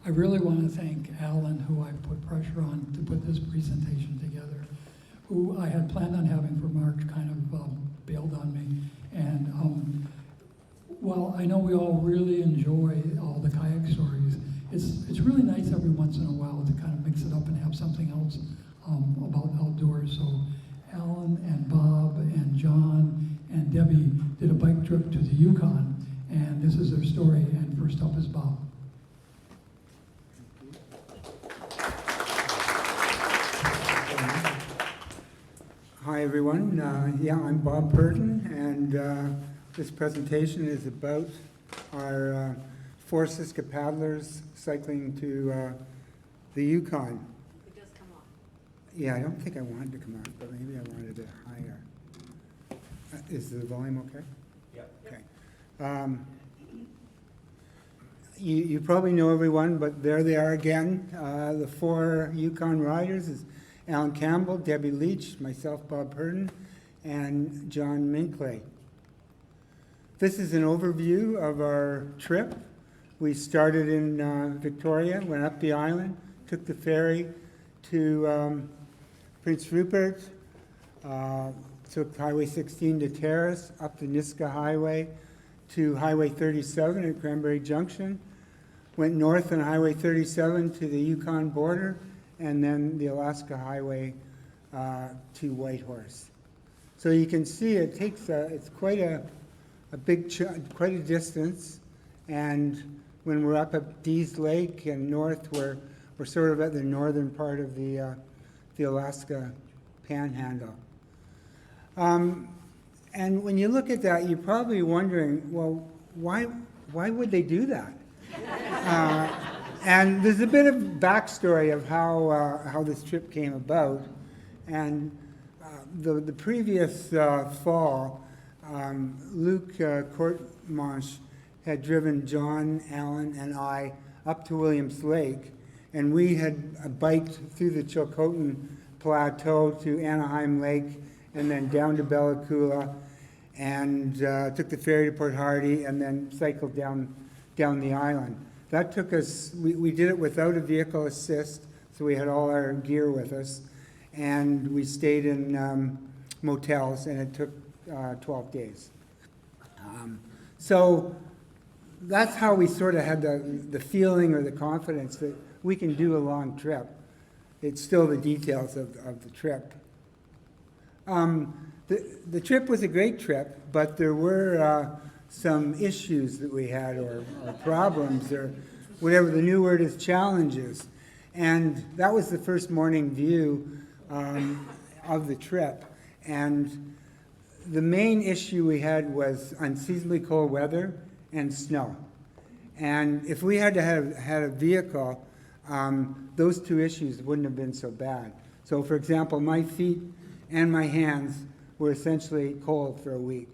I really want to thank Alan, who I put pressure on to put this presentation together, who I had planned on having for March kind of bailed on me. And while I know we all really enjoy all the kayak stories, it's really nice every once in a while to kind of mix it up and have something else about outdoors. So Alan and Bob and John and Debbie did a bike trip to the Yukon, and this is their story. And first up is Bob. Hi everyone, I'm Bob Burton, and this presentation is about our 4 Siska paddlers cycling to the Yukon. It does come off. Yeah, I don't think I wanted to come out, but maybe I wanted it higher. Is the volume okay? Yeah. Okay. You probably know everyone, but there they are again. The 4 Yukon riders is Alan Campbell, Debbie Leach, myself, Bob Hurden, and John Minkley. This is an overview of our trip. We started in Victoria, went up the island, took the ferry to Prince Rupert, took Highway 16 to Terrace, up the Niska Highway to Highway 37 at Cranberry Junction, went north on Highway 37 to the Yukon border, and then the Alaska Highway to Whitehorse. So you can see it takes it's quite a quite a distance, and when we're up at Dease Lake and north, we're sort of at the northern part of the Alaska Panhandle. And when you look at that, you're probably wondering, well, why would they do that? And there's a bit of backstory of how this trip came about. And the previous fall, Luke Courtmanche had driven John, Alan, and I up to Williams Lake, and we had biked through the Chilcotin Plateau to Anaheim Lake, and then down to Bella Coola, and took the ferry to Port Hardy, and then cycled down the island. That took us, we did it without a vehicle assist, so we had all our gear with us, and we stayed in motels, and it took 12 days. So that's how we sort of had the feeling or the confidence that we can do a long trip. It's still the details of the trip. The trip was a great trip, but there were some issues that we had, or problems, or whatever the new word is, challenges. And that was the first morning view of the trip. And the main issue we had was unseasonably cold weather and snow. And if we had to have had a vehicle, those 2 issues wouldn't have been so bad. So for example, my feet and my hands were essentially cold for a week.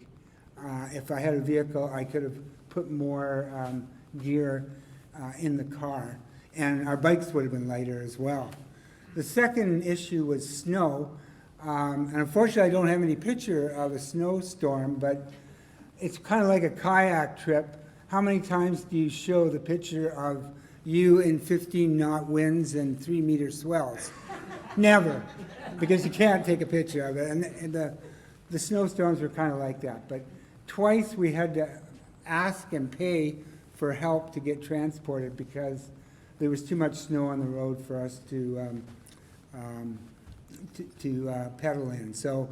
If I had a vehicle, I could have put more gear in the car, and our bikes would have been lighter as well. The second issue was snow, and unfortunately I don't have any picture of a snowstorm, but it's kind of like a kayak trip. How many times do you show the picture of you in 15-knot winds and 3-meter swells? Never, because you can't take a picture of it. And the snowstorms were kind of like that. But twice we had to ask and pay for help to get transported because there was too much snow on the road for us to pedal in. So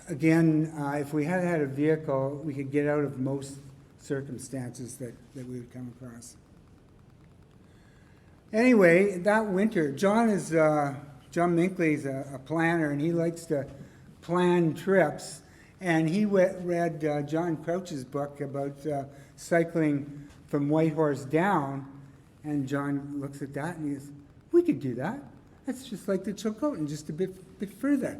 again, if we had had a vehicle, we could get out of most circumstances that we would come across. Anyway, that winter, John Minkley's a planner, and he likes to plan trips. And he read John Crouch's book about cycling from Whitehorse down, and John looks at that and he goes, "We could do that. That's just like the Chilcotin, just a bit further."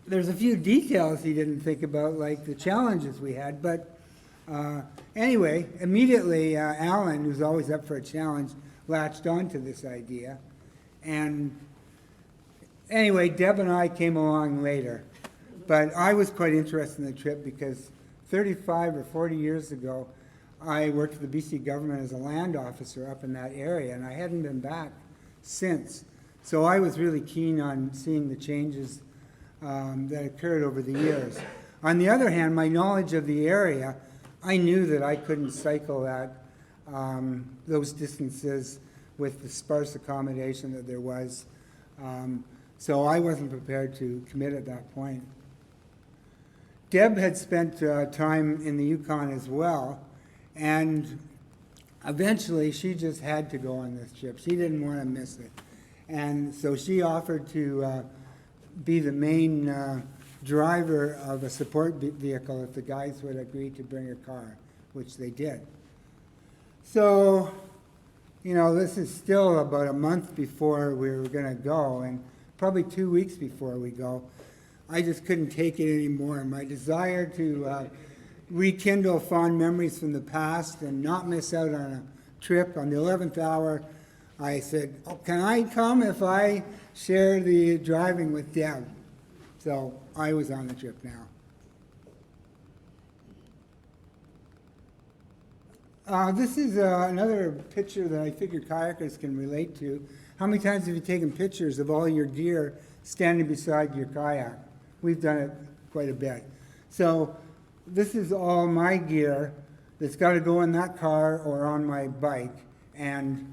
There's a few details he didn't think about, like the challenges we had, but anyway, immediately Alan, who's always up for a challenge, latched onto this idea. And anyway, Deb and I came along later. But I was quite interested in the trip because 35 or 40 years ago, I worked for the BC government as a land officer up in that area, and I hadn't been back since. So I was really keen on seeing the changes that occurred over the years. On the other hand, my knowledge of the area, I knew that I couldn't cycle those distances with the sparse accommodation that there was. So I wasn't prepared to commit at that point. Deb had spent time in the Yukon as well, and eventually she just had to go on this trip. She didn't want to miss it. And so she offered to be the main driver of a support vehicle if the guys would agree to bring a car, which they did. So, you know, this is still about a month before we were going to go, and probably 2 weeks before we go. I just couldn't take it anymore. My desire to rekindle fond memories from the past and not miss out on a trip. On the 11th hour, I said, oh, can I come if I share the driving with Deb? So I was on the trip now. This is another picture that I figure kayakers can relate to. How many times have you taken pictures of all your gear standing beside your kayak? We've done it quite a bit. So this is all my gear that's got to go in that car or on my bike, and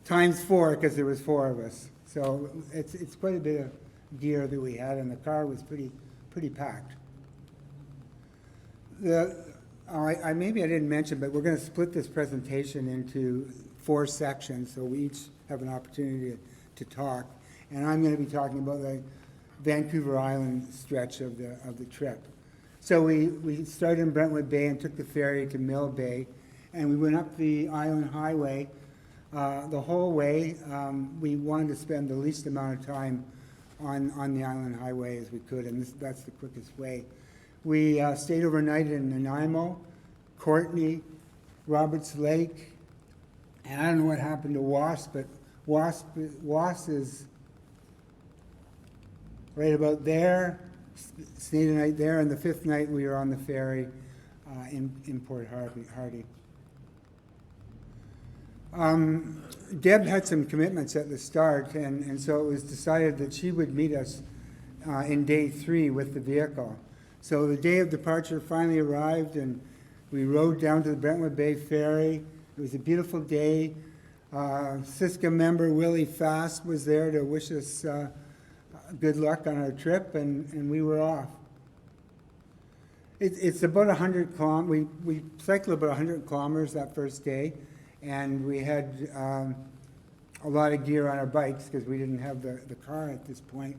times 4 because there was 4 of us. So it's quite a bit of gear that we had, and the car was pretty packed. Maybe I didn't mention, but we're going to split this presentation into 4 sections, so we each have an opportunity to talk. And I'm going to be talking about the Vancouver Island stretch of the trip. So we started in Brentwood Bay and took the ferry to Mill Bay, and we went up the Island Highway. The whole way, we wanted to spend the least amount of time on the Island Highway as we could, and that's the quickest way. We stayed overnight in Nanaimo, Courtney, Roberts Lake, and I don't know what happened to Wasp, but Wasp is right about there. Stayed a night there, and the 5th night we were on the ferry in Port Hardy. Deb had some commitments at the start, and so it was decided that she would meet us in day 3 with the vehicle. So the day of departure finally arrived, and we rode down to the Brentwood Bay Ferry. It was a beautiful day. Siska member Willie Fast was there to wish us good luck on our trip, and we were off. It's about 100 kilometers. We cycled about 100 kilometers that first day, and we had a lot of gear on our bikes because we didn't have the car at this point.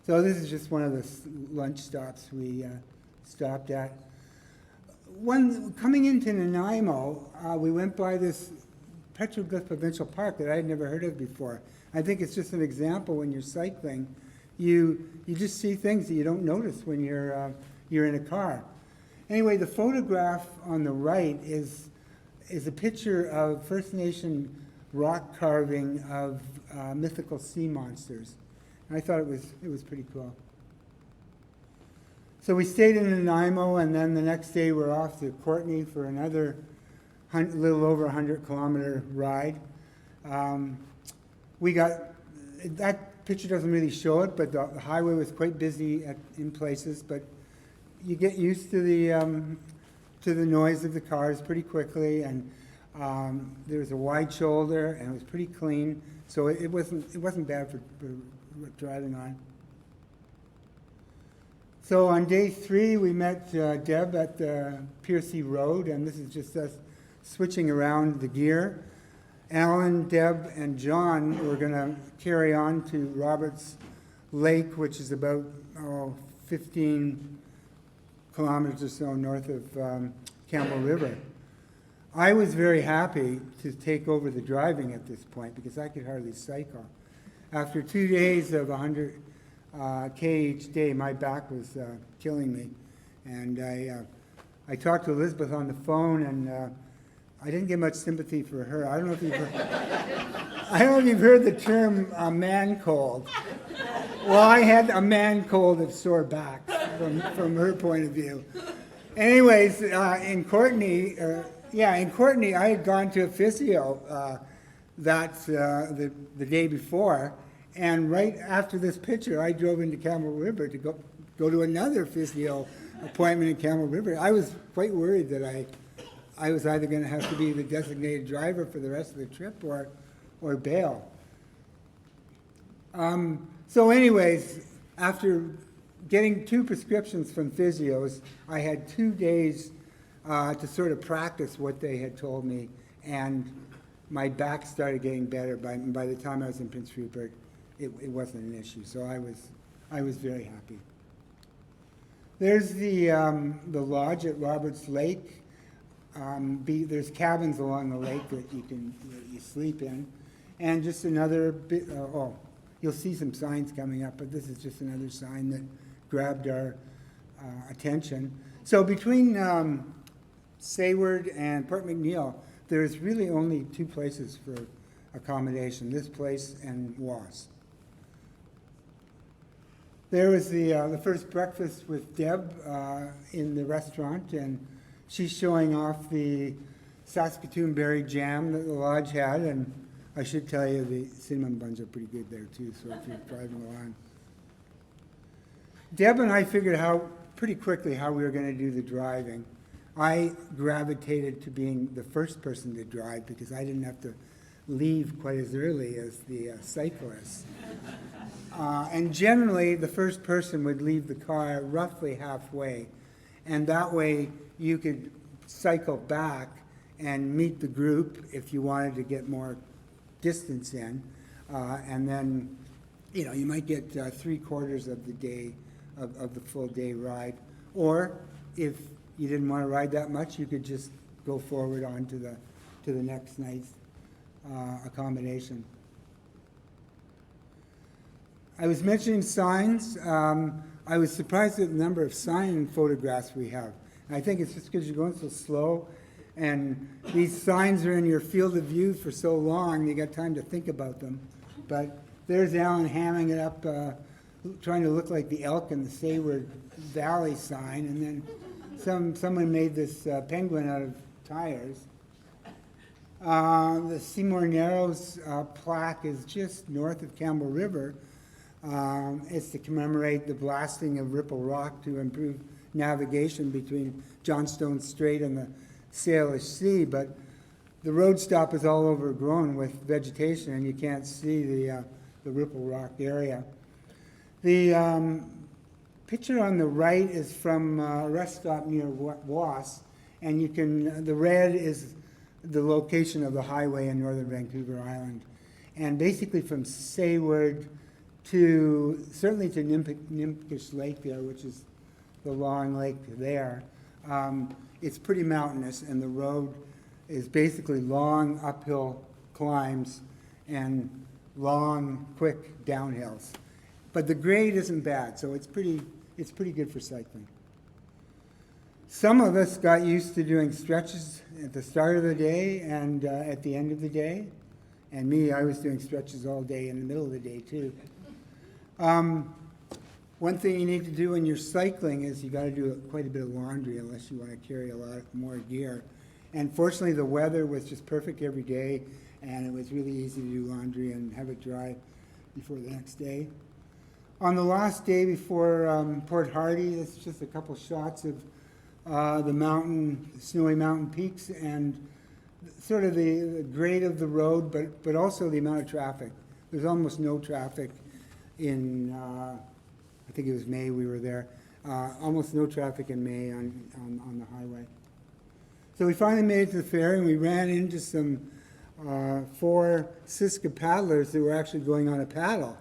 So this is just one of the lunch stops we stopped at. Coming into Nanaimo, we went by this Petroglyph Provincial Park that I had never heard of before. I think it's just an example when you're cycling. You just see things that you don't notice when you're in a car. Anyway, the photograph on the right is a picture of First Nation rock carving of mythical sea monsters. I thought it was pretty cool. So we stayed in Nanaimo, and then the next day we're off to Courtney for another little over 100-kilometer ride. We got, that picture doesn't really show it, but the highway was quite busy in places, but you get used to the noise of the cars pretty quickly, and there was a wide shoulder, and it was pretty clean, so it wasn't bad for driving on. So on day 3, we met Deb at the Piercy Road, and this is just us switching around the gear. Alan, Deb, and John were going to carry on to Roberts Lake, which is about 15 kilometers or so north of Campbell River. I was very happy to take over the driving at this point because I could hardly cycle. After 2 days of 100 K each day, my back was killing me. And I talked to Elizabeth on the phone, and I didn't get much sympathy for her. I don't know if you've heard the term man cold. Well, I had a man cold of sore backs from her point of view. Anyways, in Courtney, Yeah, in Courtney, I had gone to a physio the day before, and right after this picture, I drove into Camel River to go to another physio appointment in Camel River. I was quite worried that I was either going to have to be the designated driver for the rest of the trip or bail. So anyways, after getting 2 prescriptions from physios, I had 2 days to sort of practice what they had told me, and my back started getting better. By the time I was in Prince Rupert, it wasn't an issue, so I was very happy. There's the lodge at Roberts Lake. There's cabins along the lake that you sleep in, and just another bit. You'll see some signs coming up, but this is just another sign that grabbed our attention. So between Sayward and Port McNeill, there's really only 2 places for accommodation, this place and Was. There was the first breakfast with Deb in the restaurant, and she's showing off the Saskatoon berry jam that the lodge had, and I should tell you the cinnamon buns are pretty good there too, so if you're driving along. Deb and I figured out pretty quickly how we were going to do the driving. I gravitated to being the first person to drive because I didn't have to leave quite as early as the cyclists. And generally, the first person would leave the car roughly halfway, and that way you could cycle back and meet the group if you wanted to get more distance in, and then you might get 3/4 of the day of the full day ride, or if you didn't want to ride that much, you could just go forward on to the next night's accommodation. I was mentioning signs. I was surprised at the number of sign photographs we have. And I think it's just because you're going so slow, and these signs are in your field of view for so long, you got time to think about them. But there's Alan hamming it up, trying to look like the elk in the Sayward Valley sign, and then someone made this penguin out of tires. The Seymour Narrows plaque is just north of Campbell River. It's to commemorate the blasting of Ripple Rock to improve navigation between Johnstone Strait and the Salish Sea, but the road stop is all overgrown with vegetation, and you can't see the Ripple Rock area. The picture on the right is from a rest stop near Was, and the red is the location of the highway in northern Vancouver Island. And basically from Sayward certainly to Nimpish Lake there, which is the long lake there, it's pretty mountainous, and the road is basically long uphill climbs and long, quick downhills. But the grade isn't bad, so it's pretty good for cycling. Some of us got used to doing stretches at the start of the day and at the end of the day. And me, I was doing stretches all day in the middle of the day too. One thing you need to do when you're cycling is you got to do quite a bit of laundry unless you want to carry a lot more gear. And fortunately, the weather was just perfect every day, and it was really easy to do laundry and have it dry before the next day. On the last day before Port Hardy, it's just a couple shots of the snowy mountain peaks and sort of the grade of the road, but also the amount of traffic. There's almost no traffic in, I think it was May we were there, almost no traffic in May on the highway. So we finally made it to the ferry, and we ran into some 4 Siska paddlers that were actually going on a paddle.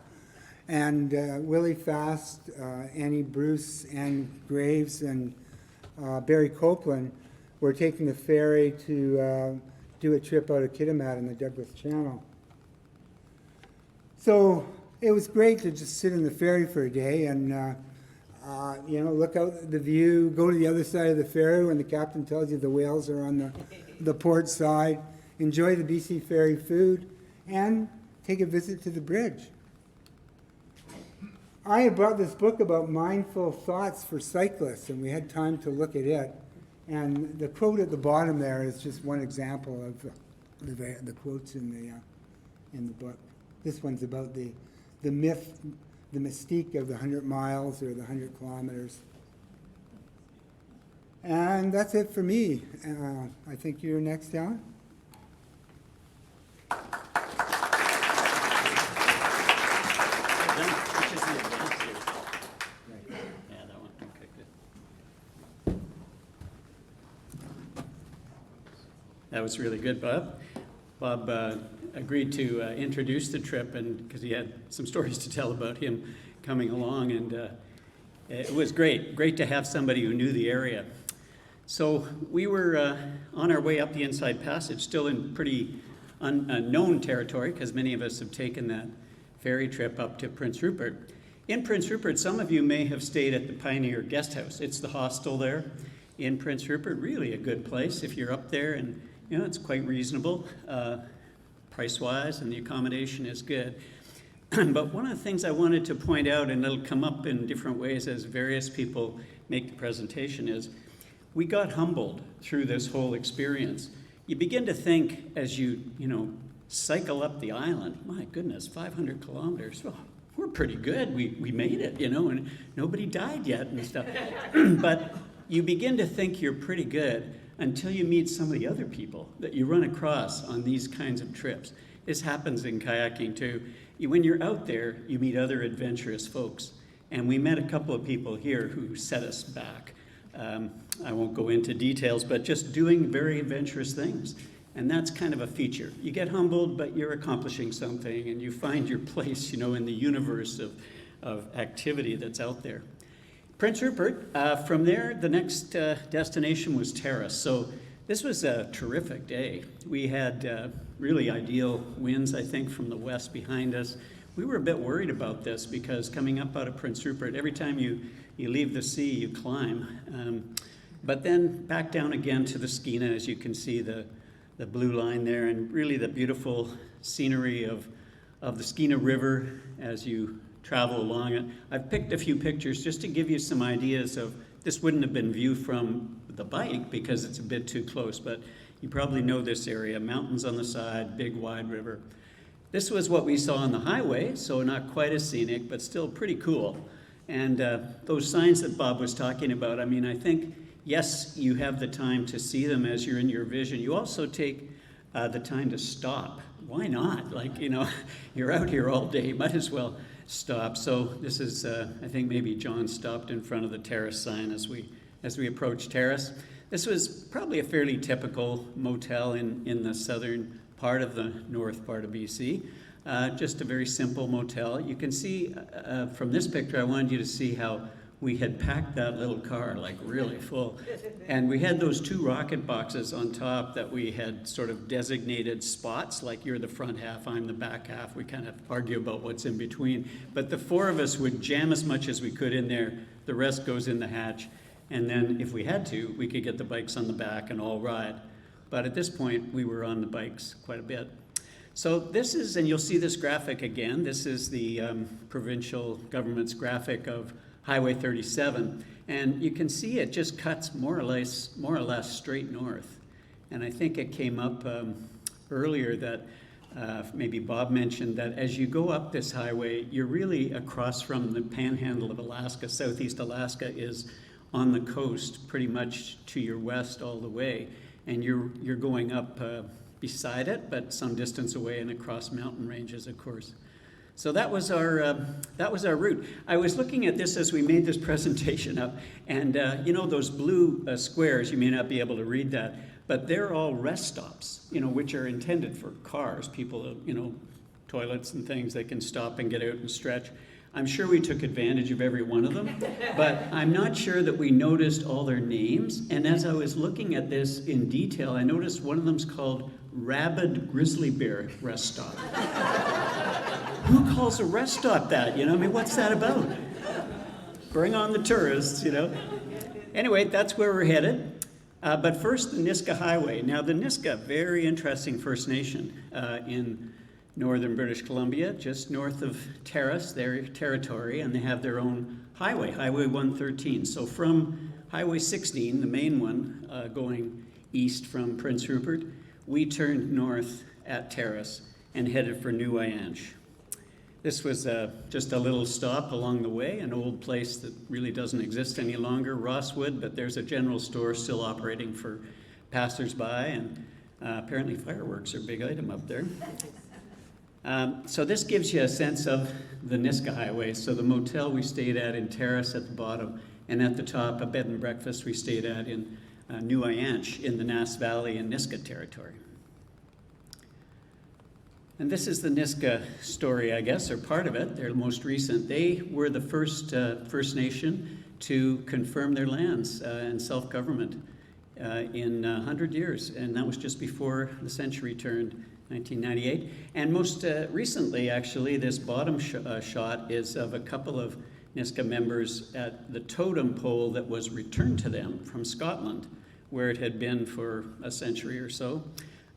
And Willie Fast, Annie Bruce, Ann Graves, and Barry Copeland were taking the ferry to do a trip out of Kitimat in the Douglas Channel. So it was great to just sit in the ferry for a day and look out at the view, go to the other side of the ferry when the captain tells you the whales are on the port side, enjoy the BC Ferry food, and take a visit to the bridge. I had brought this book about mindful thoughts for cyclists, and we had time to look at it. And the quote at the bottom there is just one example of the quotes in the book. This one's about the myth, the mystique of the 100 miles or the 100 kilometers. And that's it for me. I think you're next, Alan. That was really good, Bob. Bob agreed to introduce the trip, and because he had some stories to tell about him coming along, and it was great to have somebody who knew the area. So we were on our way up the Inside Passage, still in pretty unknown territory, because many of us have taken that ferry trip up to Prince Rupert. In Prince Rupert, some of you may have stayed at the Pioneer Guest House. It's the hostel there in Prince Rupert, really a good place if you're up there, and it's quite reasonable price-wise, and the accommodation is good. But one of the things I wanted to point out, and it'll come up in different ways as various people make the presentation, is we got humbled through this whole experience. You begin to think as you cycle up the island, my goodness, 500 kilometers, well, we're pretty good. We made it, and nobody died yet and stuff. But you begin to think you're pretty good until you meet some of the other people that you run across on these kinds of trips. This happens in kayaking too. When you're out there, you meet other adventurous folks. And we met a couple of people here who set us back. I won't go into details, but just doing very adventurous things. And that's kind of a feature. You get humbled, but you're accomplishing something, and you find your place, in the universe of activity that's out there. Prince Rupert, from there, the next destination was Terrace. So this was a terrific day. We had really ideal winds, I think, from the west behind us. We were a bit worried about this because coming up out of Prince Rupert, every time you leave the sea, you climb. But then back down again to the Skeena, as you can see the blue line there, and really the beautiful scenery of the Skeena River as you travel along it. I've picked a few pictures just to give you some ideas of, this wouldn't have been viewed from the bike because it's a bit too close, but you probably know this area, mountains on the side, big wide river. This was what we saw on the highway, so not quite as scenic, but still pretty cool. And those signs that Bob was talking about, I think, yes, you have the time to see them as you're in your vision. You also take the time to stop. Why not? You're out here all day, might as well stop. So this is, I think maybe John stopped in front of the Terrace sign as we approached Terrace. This was probably a fairly typical motel in the southern part of the north part of BC. Just a very simple motel. You can see from this picture, I wanted you to see how we had packed that little car really full. And we had those 2 rocket boxes on top that we had sort of designated spots, like you're the front half, I'm the back half. We kind of argue about what's in between. But the 4 of us would jam as much as we could in there. The rest goes in the hatch. And then if we had to, we could get the bikes on the back and all ride. But at this point, we were on the bikes quite a bit. So this is, and you'll see this graphic again, this is the provincial government's graphic of Highway 37, and you can see it just cuts more or less straight north. And I think it came up earlier that maybe Bob mentioned that as you go up this highway, you're really across from the panhandle of Alaska. Southeast Alaska is on the coast pretty much to your west all the way, and you're going up beside it, but some distance away and across mountain ranges, of course. So that was our route. I was looking at this as we made this presentation up, and those blue squares, you may not be able to read that, but they're all rest stops, which are intended for cars, people, toilets and things, they can stop and get out and stretch. I'm sure we took advantage of every one of them, but I'm not sure that we noticed all their names. And as I was looking at this in detail, I noticed one of them's called Rabid Grizzly Bear Rest Stop. Who calls a rest stop that? What's that about? Bring on the tourists, Anyway, that's where we're headed. But first, the Niska Highway. Now, the Niska, very interesting First Nation in northern British Columbia, just north of Terrace, their territory, and they have their own highway, Highway 113. So from Highway 16, the main one, going east from Prince Rupert, we turned north at Terrace and headed for New Ianche. This was just a little stop along the way, an old place that really doesn't exist any longer, Rosswood, but there's a general store still operating for passersby, and apparently fireworks are a big item up there. So this gives you a sense of the Niska Highway. So the motel we stayed at in Terrace at the bottom, and at the top, a bed and breakfast we stayed at in New Ianche in the Nass Valley and Niska territory. And this is the Niska story, I guess, or part of it. They're most recent. They were the first First Nation to confirm their lands and self-government in 100 years, and that was just before the century turned, 1998. And most recently, actually, this bottom shot is of a couple of Niska members at the totem pole that was returned to them from Scotland, where it had been for a century or so.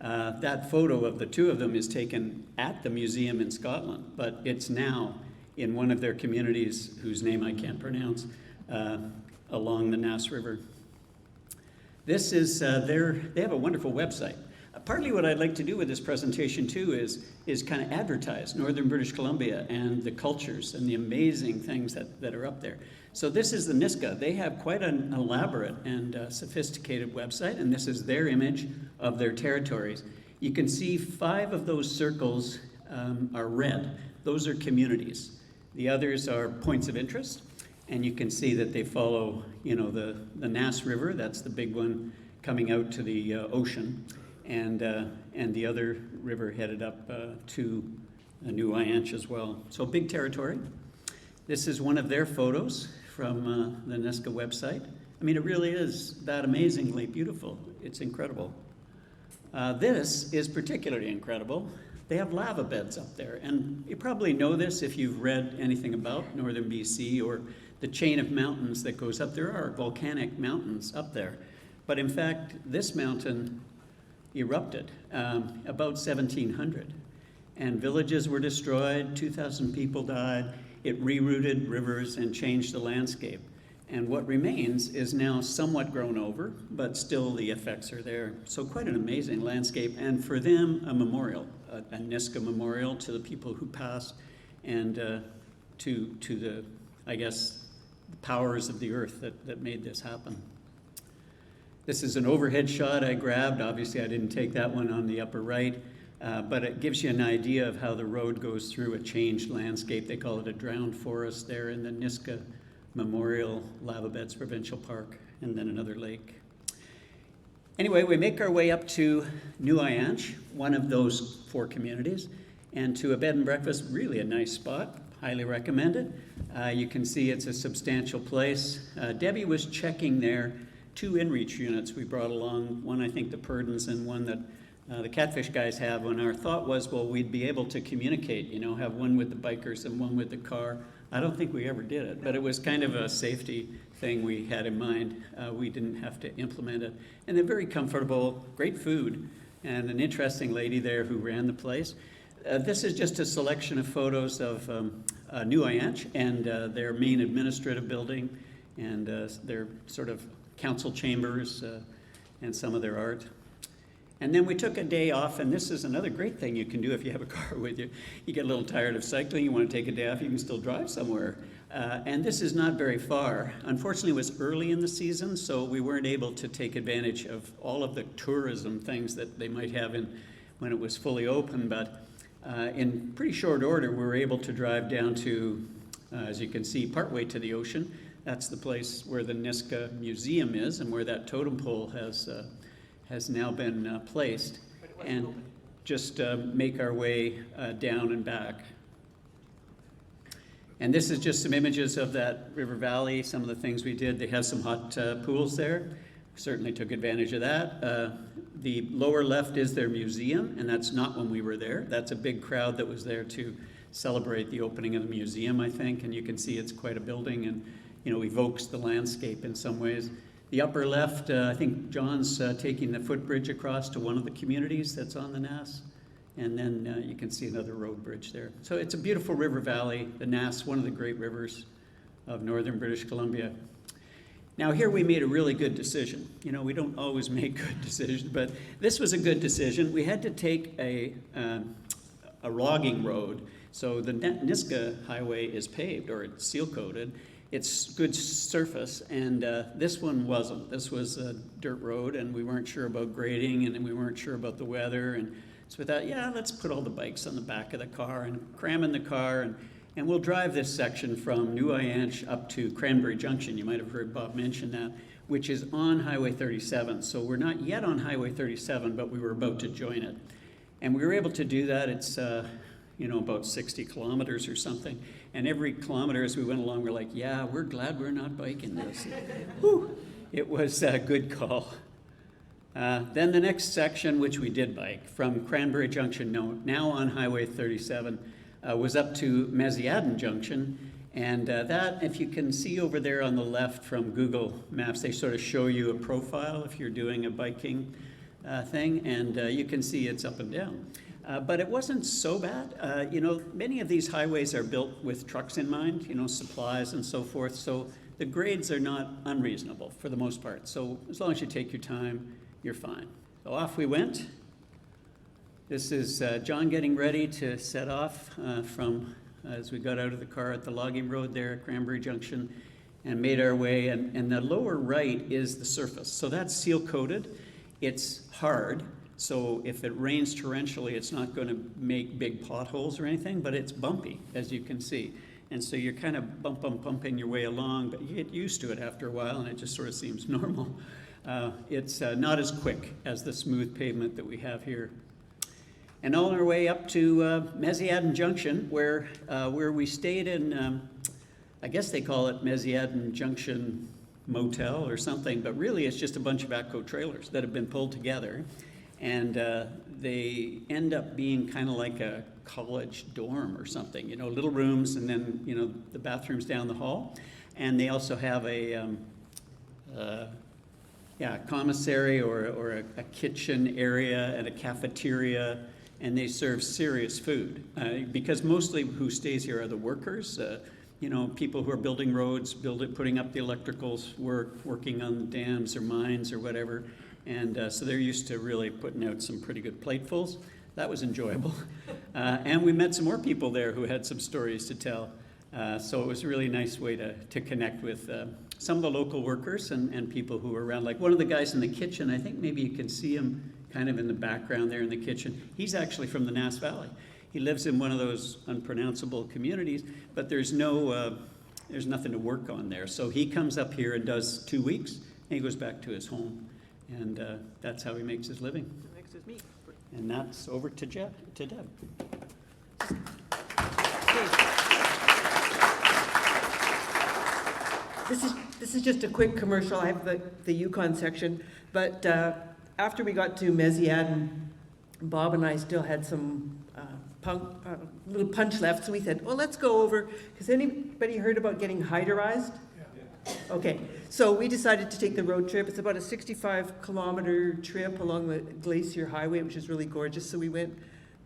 That photo of the two of them is taken at the museum in Scotland, but it's now in one of their communities, whose name I can't pronounce, along the Nass River. This is they have a wonderful website. Partly what I'd like to do with this presentation too is kind of advertise Northern British Columbia and the cultures and the amazing things that are up there. So this is the Niska. They have quite an elaborate and sophisticated website, and this is their image of their territories. You can see 5 of those circles are red. Those are communities. The others are points of interest, and you can see that they follow, the Nass River. That's the big one coming out to the ocean, and the other river headed up to New Ianche as well. So big territory. This is one of their photos from the Niska website. I mean, it really is that amazingly beautiful. It's incredible. This is particularly incredible. They have lava beds up there, and you probably know this if you've read anything about northern BC or the chain of mountains that goes up. There are volcanic mountains up there, but in fact, this mountain erupted about 1700, and villages were destroyed, 2,000 people died. It rerouted rivers and changed the landscape. And what remains is now somewhat grown over, but still the effects are there. So quite an amazing landscape, and for them, a memorial, a Niska memorial to the people who passed, and to the, I guess, the powers of the earth that made this happen. This is an overhead shot I grabbed. Obviously, I didn't take that one on the upper right, but it gives you an idea of how the road goes through a changed landscape. They call it a drowned forest there in the Niska Memorial Lava Beds Provincial Park, and then another lake. Anyway, we make our way up to New Ianche, one of those 4 communities, and to a bed and breakfast, really a nice spot, highly recommended. You can see it's a substantial place. Debbie was checking there 2 inReach units we brought along, one I think the Purdens and one that the Catfish guys have, and our thought was, well, we'd be able to communicate, have one with the bikers and one with the car. I don't think we ever did it, but it was kind of a safety thing we had in mind. We didn't have to implement it. And they're very comfortable, great food, and an interesting lady there who ran the place. This is just a selection of photos of New Ianche and their main administrative building and their sort of council chambers and some of their art. And then we took a day off, and this is another great thing you can do if you have a car with you. You get a little tired of cycling, you want to take a day off, you can still drive somewhere. And this is not very far. Unfortunately, it was early in the season, so we weren't able to take advantage of all of the tourism things that they might have when it was fully open. But in pretty short order, we were able to drive down to, as you can see, partway to the ocean. That's the place where the Niska Museum is and where that totem pole has now been placed, and just make our way down and back. And this is just some images of that river valley, some of the things we did. They have some hot pools there. Certainly took advantage of that. The lower left is their museum, and that's not when we were there. That's a big crowd that was there to celebrate the opening of the museum, I think, and you can see it's quite a building and evokes the landscape in some ways. The upper left, I think John's taking the footbridge across to one of the communities that's on the Nass. And then you can see another road bridge there. So it's a beautiful river valley, the Nass, one of the great rivers of northern British Columbia. Now here we made a really good decision. You know, we don't always make good decisions, but this was a good decision. We had to take a logging road. So the Niska highway is paved, or it's seal coated. It's good surface, and this one wasn't. This was a dirt road, and we weren't sure about grading, and we weren't sure about the weather, and so we thought, yeah, let's put all the bikes on the back of the car and cram in the car, and we'll drive this section from New Ianche up to Cranberry Junction. You might have heard Bob mention that, which is on Highway 37. So we're not yet on Highway 37, but we were about to join it. And we were able to do that. It's about 60 kilometers or something. And every kilometer as we went along, we're like, yeah, we're glad we're not biking this. Whew. It was a good call. Then the next section, which we did bike, from Cranberry Junction, now on Highway 37, was up to Mesiadin Junction. And that, if you can see over there on the left from Google Maps, they sort of show you a profile if you're doing a biking thing, and you can see it's up and down. But it wasn't so bad. Many of these highways are built with trucks in mind, supplies and so forth. So the grades are not unreasonable for the most part. So as long as you take your time, you're fine. So off we went. This is John getting ready to set off as we got out of the car at the logging road there at Cranberry Junction and made our way. And the lower right is the surface. So that's seal coated. It's hard. So if it rains torrentially, it's not going to make big potholes or anything, but it's bumpy, as you can see. And so you're kind of bumping your way along, but you get used to it after a while, and it just sort of seems normal. It's not as quick as the smooth pavement that we have here. And on our way up to Mesiadin Junction, where we stayed in, I guess they call it Mesiadin Junction Motel or something, but really it's just a bunch of ATCO trailers that have been pulled together. And they end up being kind of like a college dorm or something, little rooms, and then, the bathrooms down the hall. And they also have a commissary or a kitchen area and a cafeteria, and they serve serious food. Because mostly who stays here are the workers, people who are building roads, putting up the electricals, working on dams or mines or whatever. And so they're used to really putting out some pretty good platefuls. That was enjoyable. And we met some more people there who had some stories to tell. So it was a really nice way to connect with some of the local workers and people who were around. Like one of the guys in the kitchen, I think maybe you can see him kind of in the background there in the kitchen. He's actually from the Nass Valley. He lives in one of those unpronounceable communities, but there's nothing to work on there. So he comes up here and does 2 weeks, and he goes back to his home. And that's how he makes his living. Next is me. And that's over to Deb. This is just a quick commercial. I have the Yukon section, but after we got to Mesiadin, Bob and I still had some little punch left, so we said, well, let's go over. Has anybody heard about getting hyderized? Okay, so we decided to take the road trip. It's about a 65-kilometer trip along the Glacier Highway, which is really gorgeous. So we went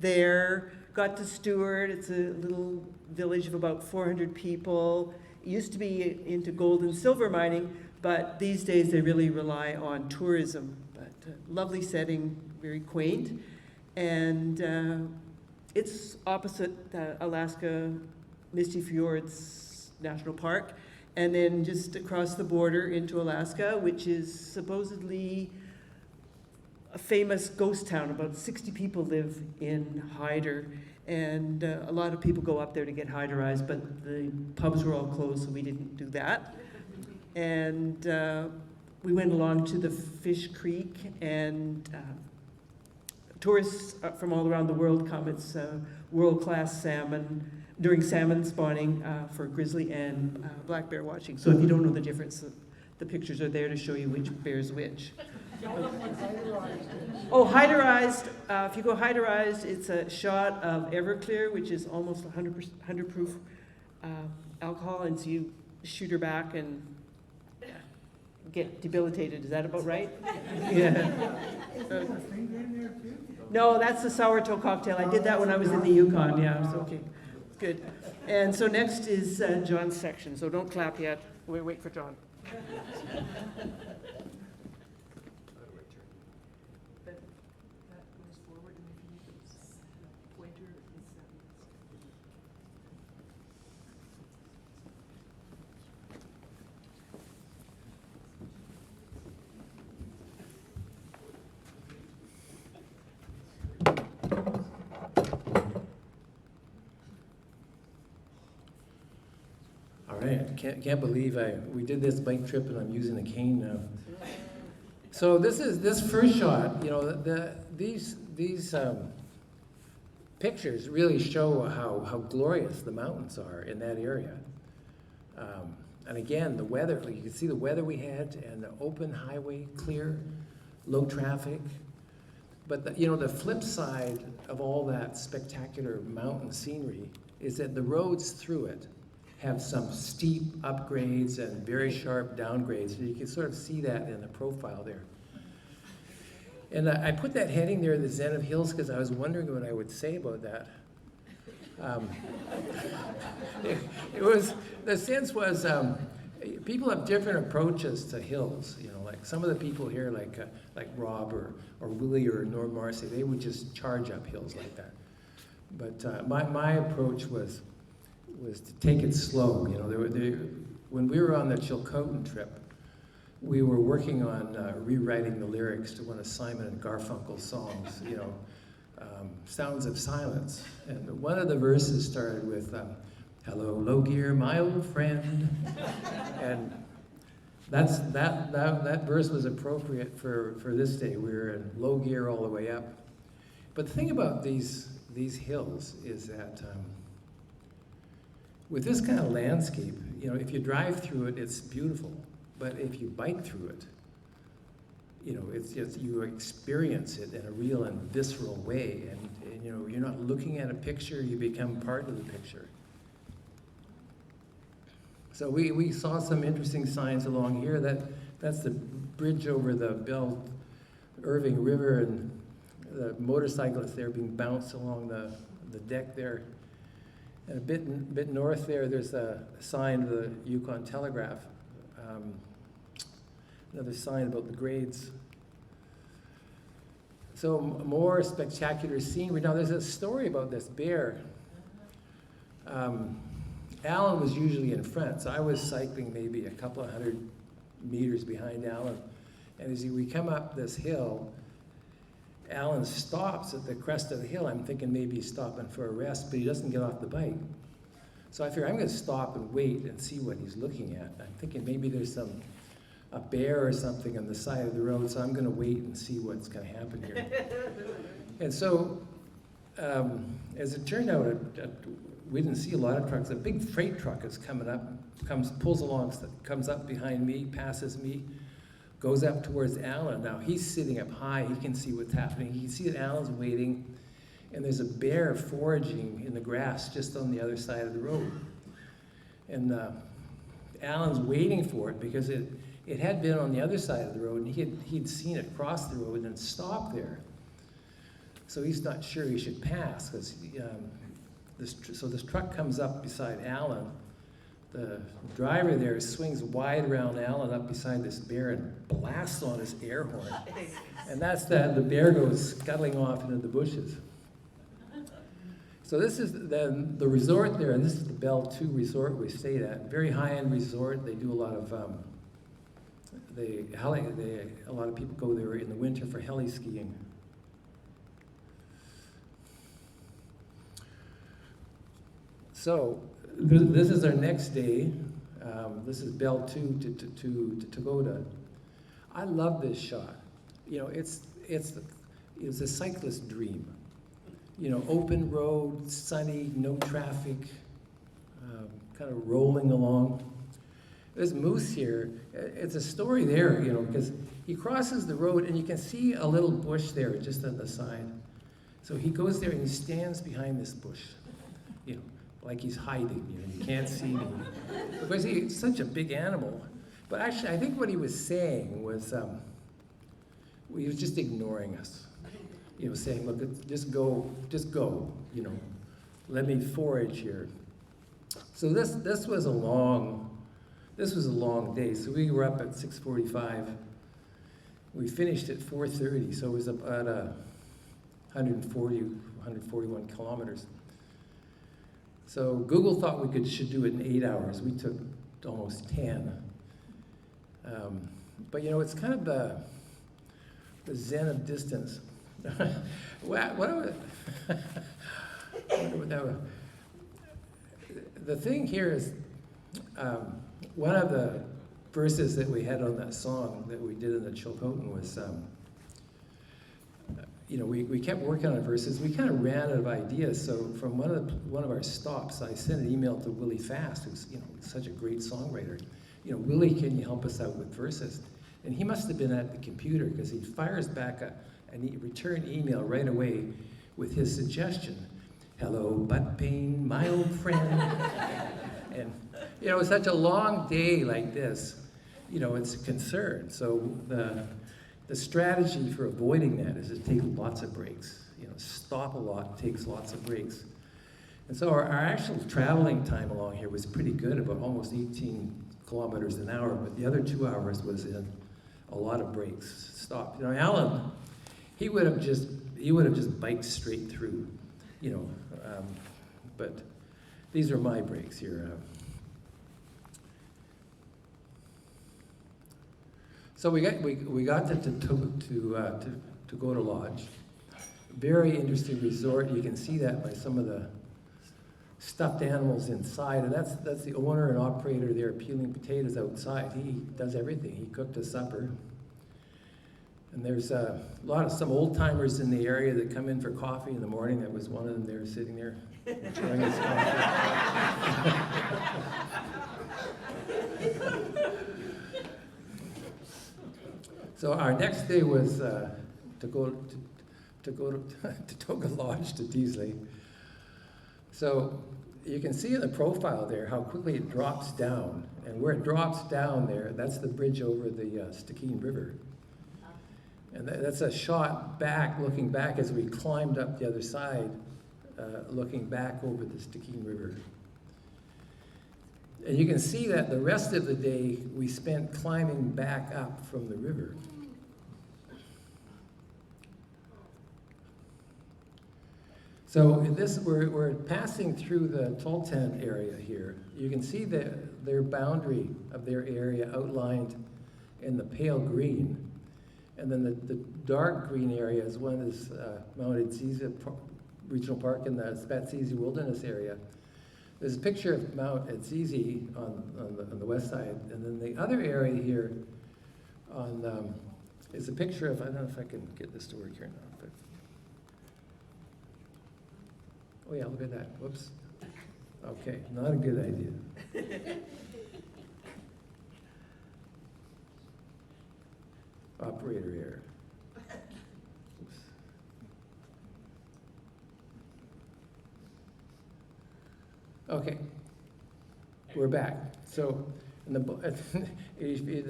there, got to Stewart. It's a little village of about 400 people. It used to be into gold and silver mining, but these days they really rely on tourism. But lovely setting, very quaint. And it's opposite Alaska Misty Fjords National Park. And then just across the border into Alaska, which is supposedly a famous ghost town. About 60 people live in Hyder, and a lot of people go up there to get hyderized, but the pubs were all closed, so we didn't do that. And we went along to the Fish Creek, and tourists from all around the world come. It's world-class salmon, during salmon spawning for grizzly and black bear watching. So if you don't know the difference, the pictures are there to show you which bear's which. Oh, hyderized. If you go hyderized, it's a shot of Everclear, which is almost 100 proof alcohol, and so you shoot her back and get debilitated. Is that about right? Yeah. No, that's the sourdough cocktail. I did that when I was in the Yukon. Yeah, so okay. Good. And so next is John's section, so don't clap yet. We wait for John. That goes forward, and if you need the pointer, it's All right, can't believe we did this bike trip and I'm using a cane now. So this first shot, you know, these pictures really show how glorious the mountains are in that area. And again, the weather, you can see the weather we had, and the open highway, clear, low traffic. But you know, the flip side of all that spectacular mountain scenery is that the roads through it have some steep upgrades and very sharp downgrades. So you can sort of see that in the profile there. And I put that heading there, the Zen of Hills, because I was wondering what I would say about that. The sense was, people have different approaches to hills. You know, like some of the people here, like Rob or Willie or Norm Marcy, they would just charge up hills like that. But my approach was to take it slow. You know, when we were on the Chilcotin trip, we were working on rewriting the lyrics to one of Simon and Garfunkel's songs, you know, Sounds of Silence. And one of the verses started with, hello, low gear, my old friend. And that verse was appropriate for this day. We were in low gear all the way up. But the thing about these hills is that with this kind of landscape, you know, if you drive through it, it's beautiful. But if you bike through it, you know, it's just, you experience it in a real and visceral way. And you know, you're not looking at a picture, you become part of the picture. So we saw some interesting signs along here. That's the bridge over the Belle Irving River, and the motorcyclists there being bounced along the deck there. And a bit north there, there's a sign of the Yukon Telegraph. Another sign about the grades. So more spectacular scenery. Now there's a story about this bear. Alan was usually in front, so I was cycling maybe a couple of 100 meters behind Alan. And as we come up this hill, Alan stops at the crest of the hill. I'm thinking maybe he's stopping for a rest, but he doesn't get off the bike. So I figure I'm going to stop and wait and see what he's looking at. I'm thinking maybe there's a bear or something on the side of the road, so I'm going to wait and see what's going to happen here. And so, as it turned out, we didn't see a lot of trucks. A big freight truck is coming up, pulls along, comes up behind me, passes me, goes up towards Alan. Now he's sitting up high, he can see what's happening. He can see that Alan's waiting, and there's a bear foraging in the grass just on the other side of the road. And Alan's waiting for it because it had been on the other side of the road, and he'd seen it cross the road and stop there. So he's not sure he should pass, because this truck comes up beside Alan. The driver there swings wide around Alan up beside this bear and blasts on his air horn. And that's that. The bear goes scuttling off into the bushes. So this is the resort there, and this is the Belle 2 resort we stayed at. Very high-end resort. They do a lot of a lot of people go there in the winter for heli skiing. So this is our next day. This is Belle 2 to Tagoda. I love this shot. You know, it's a cyclist's dream. You know, open road, sunny, no traffic, kind of rolling along. There's moose here. It's a story there, you know, because he crosses the road and you can see a little bush there just on the side. So he goes there and he stands behind this bush, you know, like he's hiding, you know, you can't see me. Because he's such a big animal. But actually, I think what he was saying was, he was just ignoring us. You know, saying, look, just go, you know, let me forage here. So this was a long this was a long day. So we were up at 6:45. We finished at 4:30, so it was about 141 kilometers. So Google thought we should do it in 8 hours. We took almost 10. But you know, it's kind of the zen of distance. The thing here is, one of the verses that we had on that song that we did in the Chilcotin was, you know, we kept working on verses. We kind of ran out of ideas. So from one of our stops, I sent an email to Willie Fast, who's, you know, such a great songwriter. You know, Willie, can you help us out with verses? And he must have been at the computer, because he fires back a return email right away with his suggestion. Hello, butt pain, my old friend. And, you know, such a long day like this, you know, it's a concern. So the strategy for avoiding that is to take lots of breaks. You know, stop a lot, takes lots of breaks. And so our actual traveling time along here was pretty good, about almost 18 kilometers an hour, but the other 2 hours was in a lot of breaks, stop. You know, Alan, he would have just biked straight through, you know, but these are my breaks here. So we got to go to lodge. Very interesting resort. You can see that by some of the stuffed animals inside, and that's the owner and operator there peeling potatoes outside. He does everything. He cooked a supper. And there's some old timers in the area that come in for coffee in the morning. That was one of them there sitting there enjoying his coffee. So our next day was to go to Toga Lodge to Teasley. So you can see in the profile there how quickly it drops down. And where it drops down there, that's the bridge over the Stikine River. And that's a shot back, looking back as we climbed up the other side, looking back over the Stikine River. And you can see that the rest of the day we spent climbing back up from the river. So in this, we're passing through the Tolten area here. You can see their boundary of their area outlined in the pale green. And then the dark green area is one is Mount Edziza Regional Park in the Spatsizi Wilderness area. There's a picture of Mount Edziza on the west side, and then the other area here is a picture of, I don't know if I can get this to work here now, but oh yeah, look at that. Whoops. Okay, not a good idea. Operator error. Oops. Okay, we're back. So in the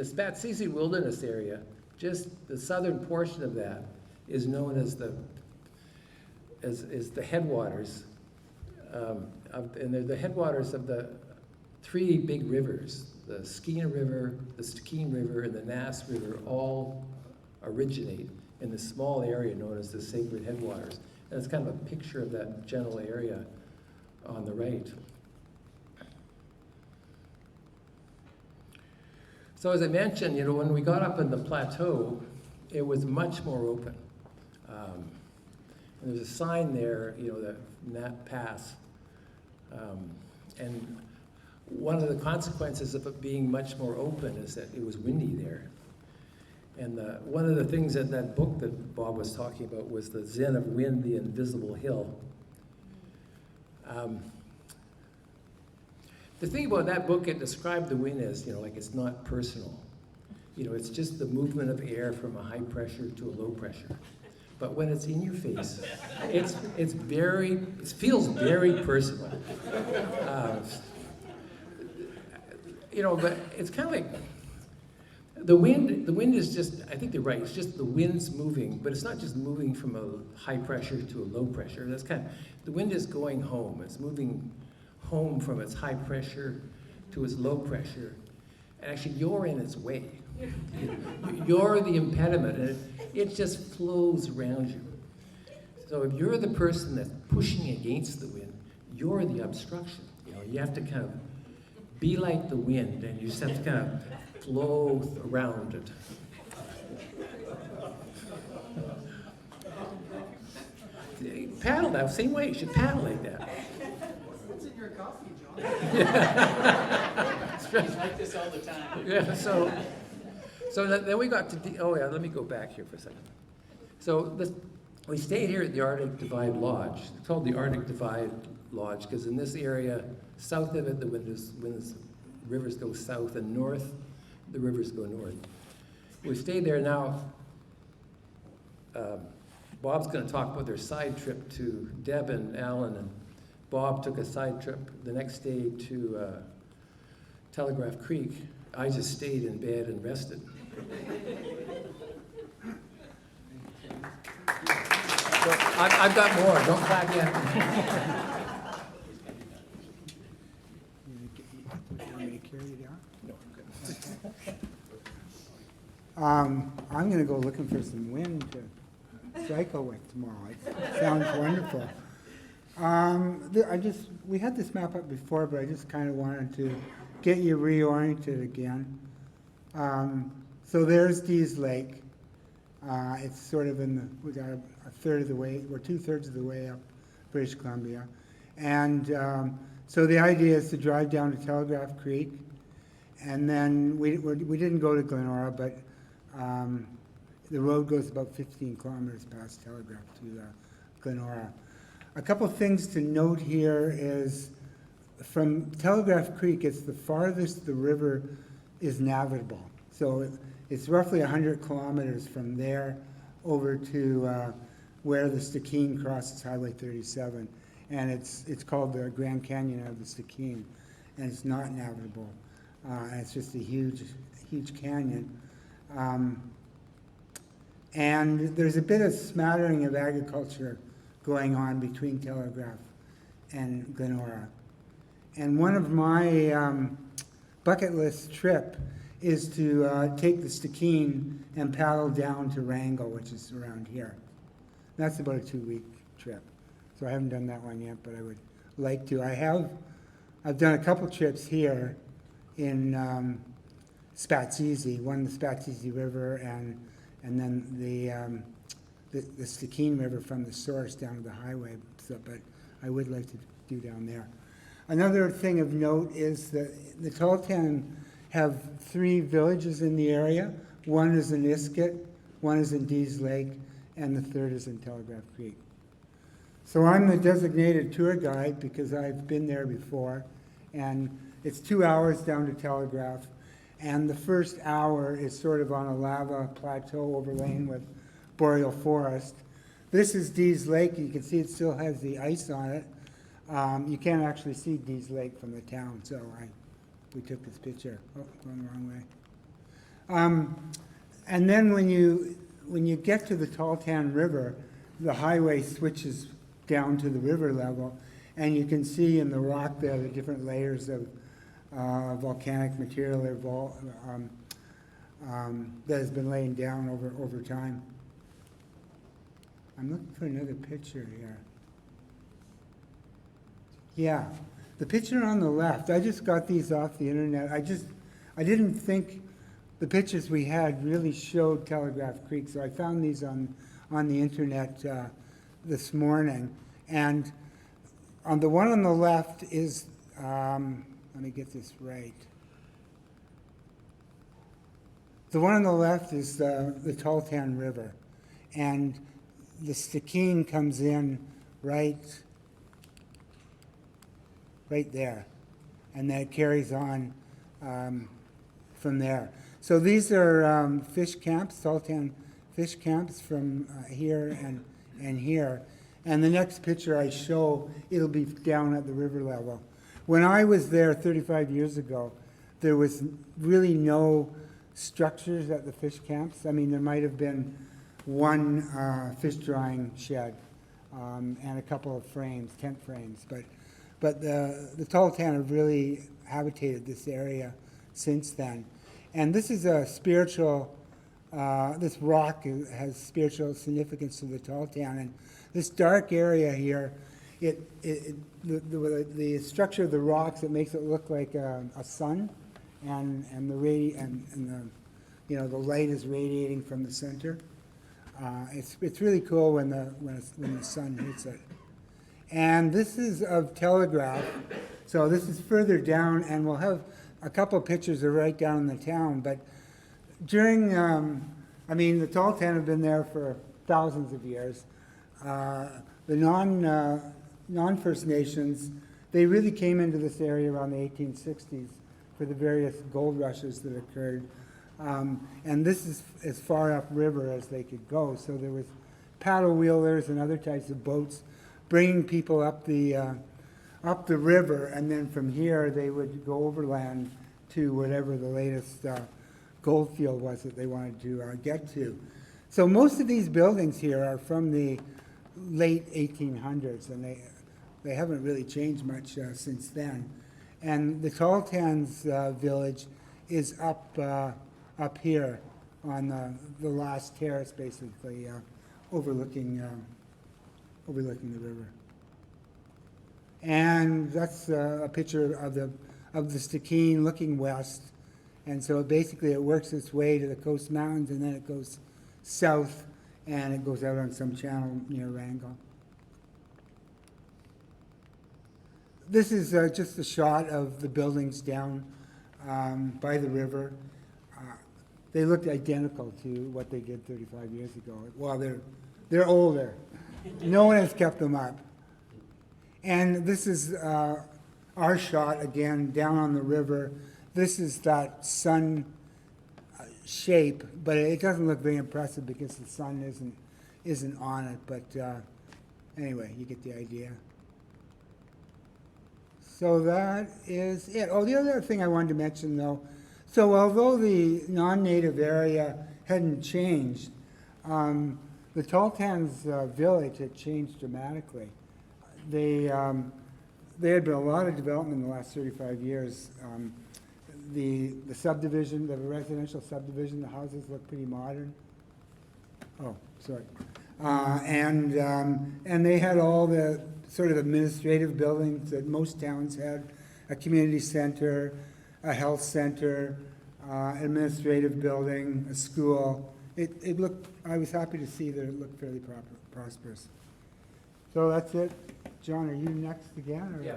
Spatsizi Wilderness area, just the southern portion of that is known as the headwaters, and they're the headwaters of the three big rivers. The Skeena River, the Stikine River, and the Nass River all originate in this small area known as the Sacred Headwaters. And it's kind of a picture of that general area on the right. So as I mentioned, you know, when we got up in the plateau, it was much more open. And there's a sign there, you know, that Nat Pass. And one of the consequences of it being much more open is that it was windy there. And one of the things in that book that Bob was talking about was the Zen of Wind, the Invisible Hill. The thing about that book, it described the wind as, you know, like it's not personal. You know, it's just the movement of air from a high pressure to a low pressure. But when it's in your face, it feels very personal. You know, but it's kind of like the wind is just, I think they're right, it's just the wind's moving, but it's not just moving from a high pressure to a low pressure. That's kind of, the wind is going home. It's moving home from its high pressure to its low pressure. And actually, you're in its way. You're the impediment, and it just flows around you. So if you're the person that's pushing against the wind, you're the obstruction. You know, you have to kind of be like the wind, and you just have to kind of flow around it. Paddle that same way. You should paddle like that. What's in your coffee, John? I like this all the time. Yeah. So then we got to. Oh yeah. Let me go back here for a second. So we stayed here at the Arctic Divide Lodge. It's called the Arctic Divide Lodge because in this area, south of it, the rivers go south, and north, the rivers go north. We stayed there now. Bob's going to talk about their side trip to Deb and Alan, and Bob took a side trip the next day to Telegraph Creek. I just stayed in bed and rested. So I've got more. Don't clap yet. I'm going to go looking for some wind to cycle with tomorrow. It sounds wonderful. We had this map up before, but I just kind of wanted to get you reoriented again. So there's Dease Lake. It's sort of we got a third of the way, we're 2/3 of the way up British Columbia. And so the idea is to drive down to Telegraph Creek, and then we didn't go to Glenora, but the road goes about 15 kilometers past Telegraph to Glenora. A couple of things to note here is from Telegraph Creek, it's the farthest the river is navigable. So it's roughly 100 kilometers from there over to where the Stikine crosses Highway 37. And it's called the Grand Canyon of the Stikine, and it's not navigable. And it's just a huge canyon. And there's a bit of smattering of agriculture going on between Telegraph and Glenora. And one of my bucket list trip is to take the Stikine and paddle down to Wrangell, which is around here. That's about a 2-week trip. So I haven't done that one yet, but I would like to. I've done a couple trips here in Spatsizi, one the Spatsizi River and then the Stikine River from the source down to the highway. So, but I would like to do down there. Another thing of note is that the Tahltan have 3 villages in the area. One is in Iskut, one is in Dease Lake, and the third is in Telegraph Creek. So I'm the designated tour guide because I've been there before, and it's 2 hours down to Telegraph, and the first hour is sort of on a lava plateau overlain with boreal forest. This is Dease Lake. You can see it still has the ice on it. You can't actually see Dease Lake from the town, so we took this picture. Oh, going the wrong way. And then when you get to the Tahltan River, the highway switches down to the river level, and you can see in the rock there the different layers of volcanic material that has been laying down over time. I'm looking for another picture here. Yeah, the picture on the left, I just got these off the internet. I didn't think the pictures we had really showed Telegraph Creek, so I found these on the internet this morning. And on the one on the left is, let me get this right. The one on the left is the Tahltan River, and the Stikine comes in right there, and then it carries on from there. So these are fish camps, Tahltan fish camps from here and here. And the next picture I show, it'll be down at the river level. When I was there 35 years ago, there was really no structures at the fish camps. I mean, there might have been one fish drying shed and a couple of frames, tent frames, but the Tahltan have really habitated this area since then. And this is a spiritual, this rock has spiritual significance to the tall town. And this dark area here, the structure of the rocks, it makes it look like a sun, and the light is radiating from the center. It's really cool when the sun hits it. And this is of Telegraph. So this is further down, and we'll have a couple of pictures of right down in the town. But during, the tall town have been there for thousands of years. The non-First Nations, they really came into this area around the 1860s for the various gold rushes that occurred. And this is as far upriver as they could go. So there was paddle wheelers and other types of boats bringing people up the river, and then from here they would go overland to whatever the latest gold field was that they wanted to get to. So most of these buildings here are from the late 1800s, and they haven't really changed much since then. And the Tall Towns village is up here on the last terrace, basically, overlooking the river. And that's a picture of the Stikine looking west. And so basically it works its way to the Coast Mountains, and then it goes south, and it goes out on some channel near Wrangell. This is just a shot of the buildings down by the river. They looked identical to what they did 35 years ago. Well, they're older. No one has kept them up. And this is our shot again down on the river. This is that sun shape, but it doesn't look very impressive because the sun isn't on it. But anyway, you get the idea. So that is it. Oh, the other thing I wanted to mention, though, so although the non-native area hadn't changed, the Tall Towns village had changed dramatically. There had been a lot of development in the last 35 years. The subdivision, the residential subdivision, the houses look pretty modern. Oh, sorry. And they had all the sort of administrative buildings that most towns had, a community center, a health center, administrative building, a school. It looked, I was happy to see that it looked fairly prosperous. So that's it. John, are you next again? Or? Yeah.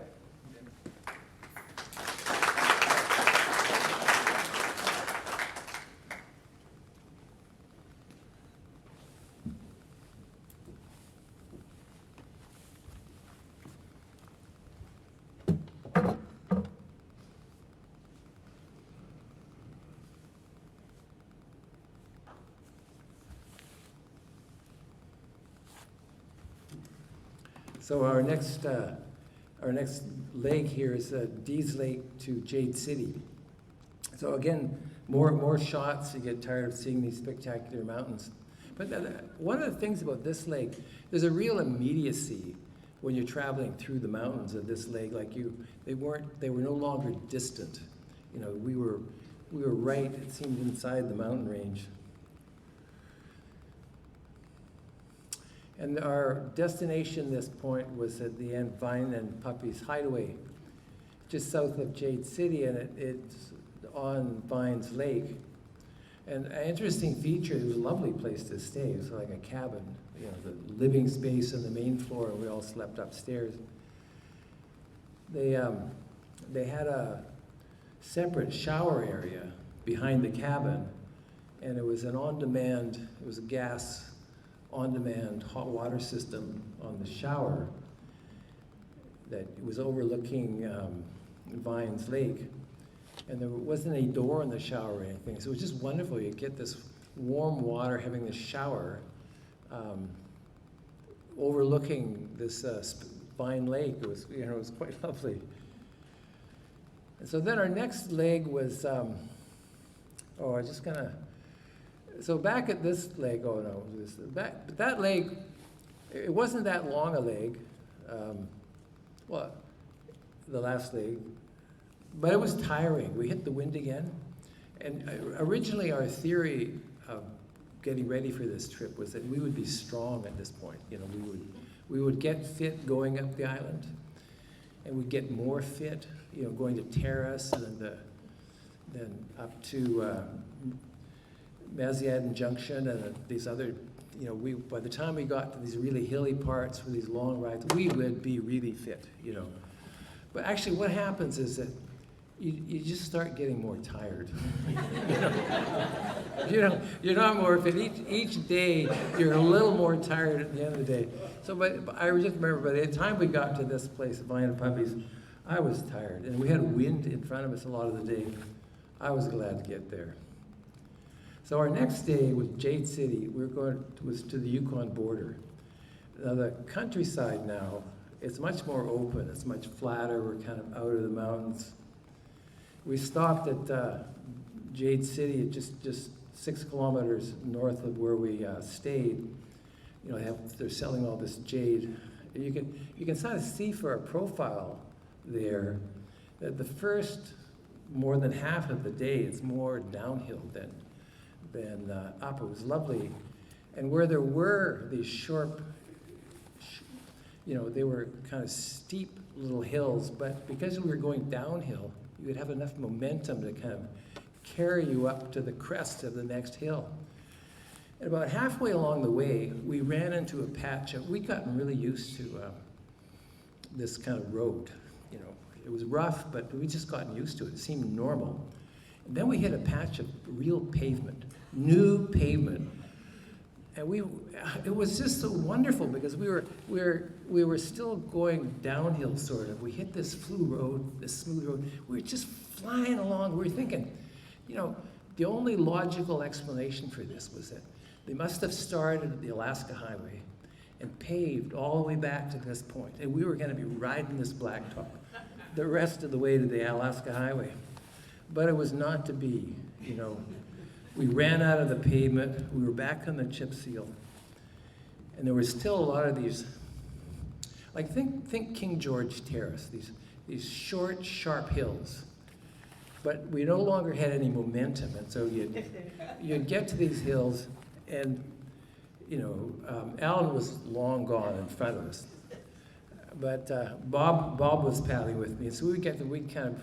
So our next leg here is Dees Lake to Jade City. So again, more shots. You get tired of seeing these spectacular mountains. But one of the things about this lake, there's a real immediacy when you're traveling through the mountains of this lake. Like they were no longer distant. You know, we were right. It seemed inside the mountain range. And our destination at this point was at the end Vine and Puppy's Hideaway, just south of Jade City, and it's on Vines Lake. And an interesting feature, it was a lovely place to stay. It was like a cabin, you know, the living space on the main floor, and we all slept upstairs. They had a separate shower area behind the cabin, and it was an on-demand, it was a gas on-demand hot water system on the shower that was overlooking Vines Lake. And there wasn't any door in the shower or anything, so it was just wonderful. You get this warm water having the shower overlooking this Vine Lake. It was, you know, it was quite lovely. And so then our next leg was, so back at this leg, that leg, it wasn't that long a leg, the last leg, but it was tiring. We hit the wind again, And originally our theory of getting ready for this trip was that we would be strong at this point. You know, we would get fit going up the island, and we'd get more fit, you know, going to Terrace and then up to Maziadin Junction and these other, you know, by the time we got to these really hilly parts for these long rides, we would be really fit, you know. But actually what happens is that you just start getting more tired. You're not more fit. Each day, you're a little more tired at the end of the day. So, but I just remember by the time we got to this place, Vine and Puppies, I was tired. And we had wind in front of us a lot of the day. I was glad to get there. So our next day was Jade City. Was to the Yukon border. Now the countryside now, it's much more open. It's much flatter. We're kind of out of the mountains. We stopped at Jade City, just 6 kilometers north of where we stayed. You know, they're selling all this jade. And you can sort of see for our profile there that the first more than half of the day it's more downhill than up. It was lovely, and where there were these sharp, you know, they were kind of steep little hills, but because we were going downhill, you would have enough momentum to kind of carry you up to the crest of the next hill. And about halfway along the way, we ran into a patch of, we'd gotten really used to this kind of road. You know, it was rough, but we'd just gotten used to it. It seemed normal. And then we hit a patch of real pavement, new pavement. And it was just so wonderful because we were still going downhill, sort of. We hit this smooth road. We were just flying along. We were thinking, you know, the only logical explanation for this was that they must have started at the Alaska Highway and paved all the way back to this point. And we were going to be riding this blacktop the rest of the way to the Alaska Highway. But it was not to be, you know. We ran out of the pavement, we were back on the chip seal, and there was still a lot of these, like think King George Terrace, these short, sharp hills. But we no longer had any momentum, and so you'd get to these hills, and you know, Alan was long gone in front of us. But Bob was paddling with me, and so we'd kind of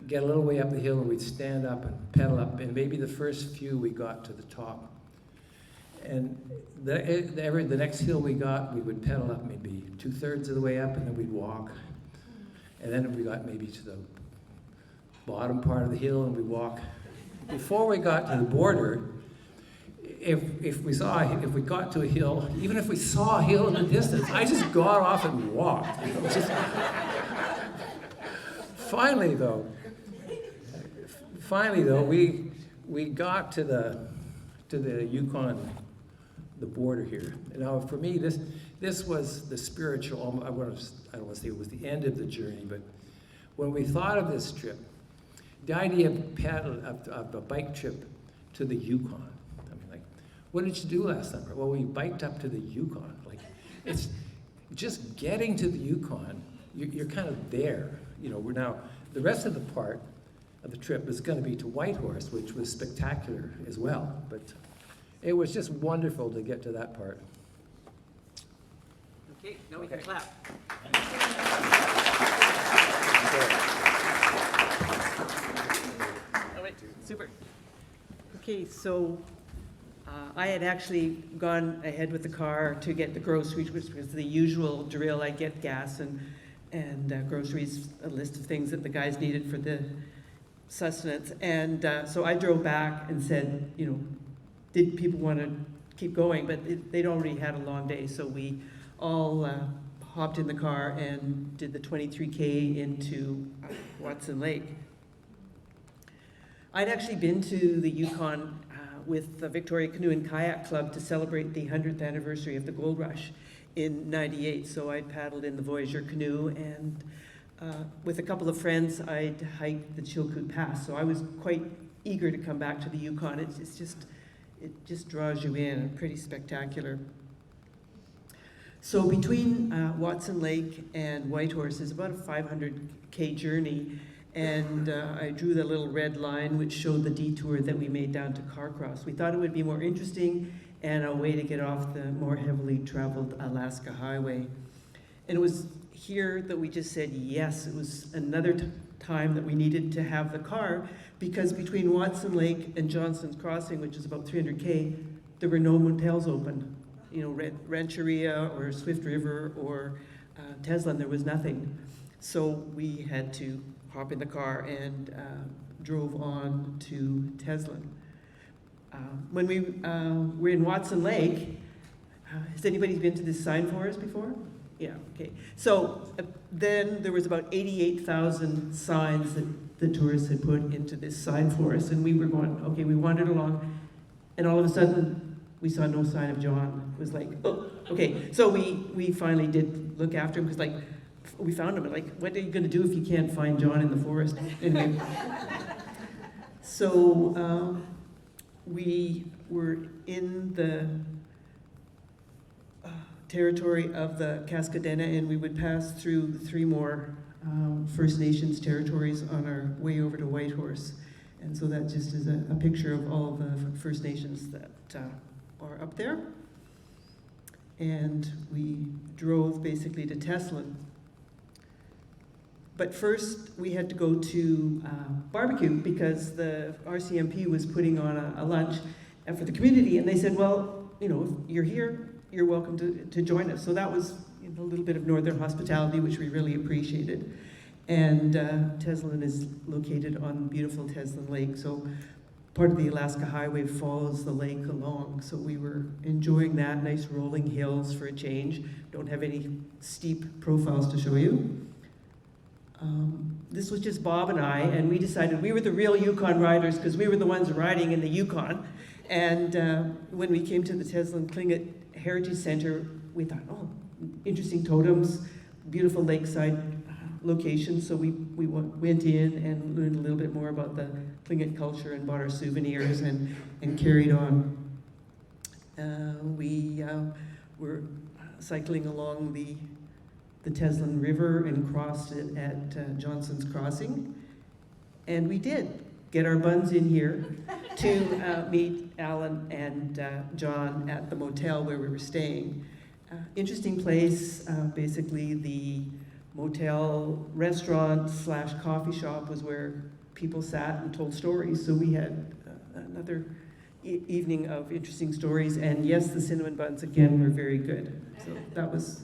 get a little way up the hill, and we'd stand up and pedal up, and maybe the first few we got to the top. And the next hill we got, we would pedal up maybe 2/3 of the way up, and then we'd walk. And then we got maybe to the bottom part of the hill, and we'd walk. Before we got to the border, if we got to a hill, even if we saw a hill in the distance, I just got off and walked. You know, Finally, though, we got to the Yukon, the border here. Now, for me, this was the spiritual. I don't want to say it was the end of the journey, but when we thought of this trip, the idea of a bike trip to the Yukon. I mean, like, what did you do last summer? Well, we biked up to the Yukon. Like, it's just getting to the Yukon. You're kind of there. You know, we're now the rest of the part of the trip is going to be to Whitehorse, which was spectacular as well. But it was just wonderful to get to that part. Okay, now we can clap. Oh, wait, super. Okay, so I had actually gone ahead with the car to get the groceries, which was the usual drill. I get gas and groceries, a list of things that the guys needed for the sustenance. And so I drove back and said, you know, did people want to keep going? But they'd already had a long day, so we all hopped in the car and did the 23K into Watson Lake. I'd actually been to the Yukon with the Victoria Canoe and Kayak Club to celebrate the 100th anniversary of the gold rush in '98. So I paddled in the Voyageur canoe, and with a couple of friends, I'd hiked the Chilkoot Pass. So I was quite eager to come back to the Yukon. It just draws you in, pretty spectacular. So between Watson Lake and Whitehorse is about a 500K journey, And I drew the little red line which showed the detour that we made down to Carcross. We thought it would be more interesting and a way to get off the more heavily traveled Alaska Highway. And it was here that we just said yes. It was another time that we needed to have the car, because between Watson Lake and Johnson's Crossing, which is about 300K, there were no motels open. You know, Rancheria or Swift River or Teslin, there was nothing. So we had to hop in the car and drove on to Teslin. When we were in Watson Lake, has anybody been to this sign forest before? Yeah, okay. So then there was about 88,000 signs that the tourists had put into this sign forest, and we were going, okay, we wandered along, and all of a sudden we saw no sign of John. It was like, oh, okay. So we finally did look after him, because like, we found him, and like, what are you gonna do if you can't find John in the forest? Anyway. So we were in the territory of the Cascadena, and we would pass through 3 more First Nations territories on our way over to Whitehorse. And so that just is a picture of all of the First Nations that are up there. And we drove basically to Teslin. But first we had to go to barbecue, because the RCMP was putting on a lunch for the community, and they said, well, you know, if you're here, you're welcome to join us. So that was, you know, a little bit of northern hospitality, which we really appreciated. And Teslin is located on beautiful Teslin Lake, so part of the Alaska Highway follows the lake along. So we were enjoying that, nice rolling hills for a change. Don't have any steep profiles to show you. This was just Bob and I, and we decided we were the real Yukon riders, because we were the ones riding in the Yukon. And when we came to the Teslin Tlingit Heritage Center, we thought, oh, interesting totems, beautiful lakeside location. So we went in and learned a little bit more about the Tlingit culture and bought our souvenirs and carried on. We were cycling along the Teslin River and crossed it at Johnson's Crossing. And we did get our buns in here to meet Alan and John at the motel where we were staying. Interesting place. Basically, the motel restaurant / coffee shop was where people sat and told stories. So we had another evening of interesting stories. And yes, the cinnamon buns again were very good. So that was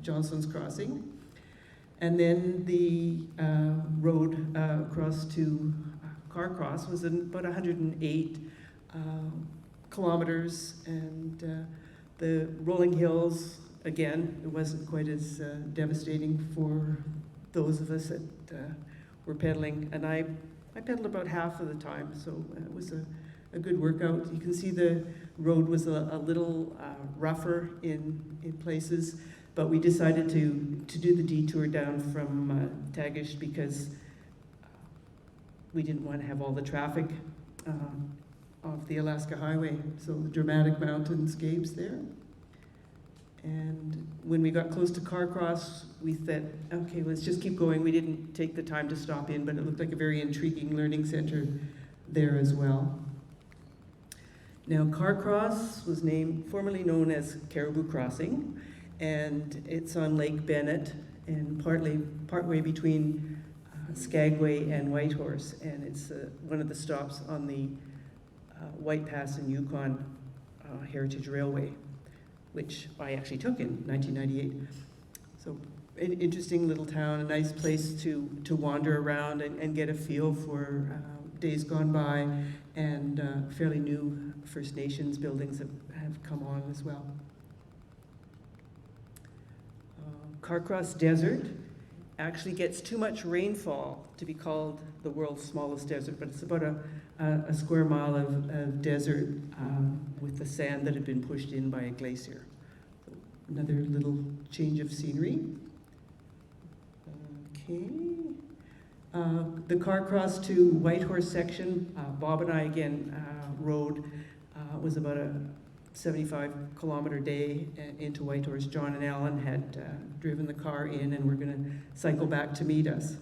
Johnson's Crossing. And then the road across to Carcross was about 108 kilometers, and the rolling hills, again, it wasn't quite as devastating for those of us that were pedaling, and I pedaled about half of the time, so it was a good workout. You can see the road was a little rougher in places, but we decided to do the detour down from Tagish, because we didn't want to have all the traffic off the Alaska Highway. So the dramatic mountainscapes there. And when we got close to Carcross, we said, okay, let's just keep going. We didn't take the time to stop in, but it looked like a very intriguing learning center there as well. Now, Carcross was formerly known as Caribou Crossing, and it's on Lake Bennett, and partway between Skagway and Whitehorse, and it's one of the stops on the White Pass and Yukon Heritage Railway, which I actually took in 1998. So an interesting little town, a nice place to wander around and get a feel for days gone by, and fairly new First Nations buildings have come on as well. Carcross Desert actually gets too much rainfall to be called the world's smallest desert, but it's about a square mile of desert with the sand that had been pushed in by a glacier. So another little change of scenery. Okay. The Carcross to Whitehorse section, Bob and I again rode, was about a 75-kilometer day into Whitehorse. John and Alan had driven the car in and were going to cycle back to meet us.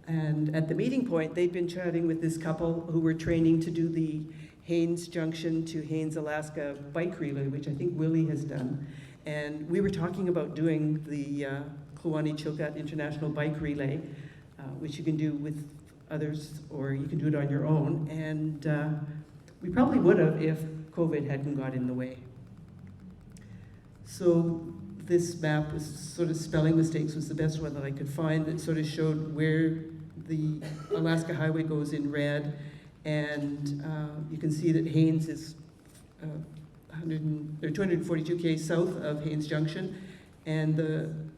And at the meeting point, they'd been chatting with this couple who were training to do the Haines Junction to Haines, Alaska bike relay, which I think Willie has done. And we were talking about doing the Kluane-Chilkat International Bike Relay, which you can do with others or you can do it on your own. And we probably would have if COVID hadn't got in the way. So this map was sort of spelling mistakes was the best one that I could find that sort of showed where the Alaska Highway goes in red. And you can see that Haines is 242 k's south of Haines Junction. And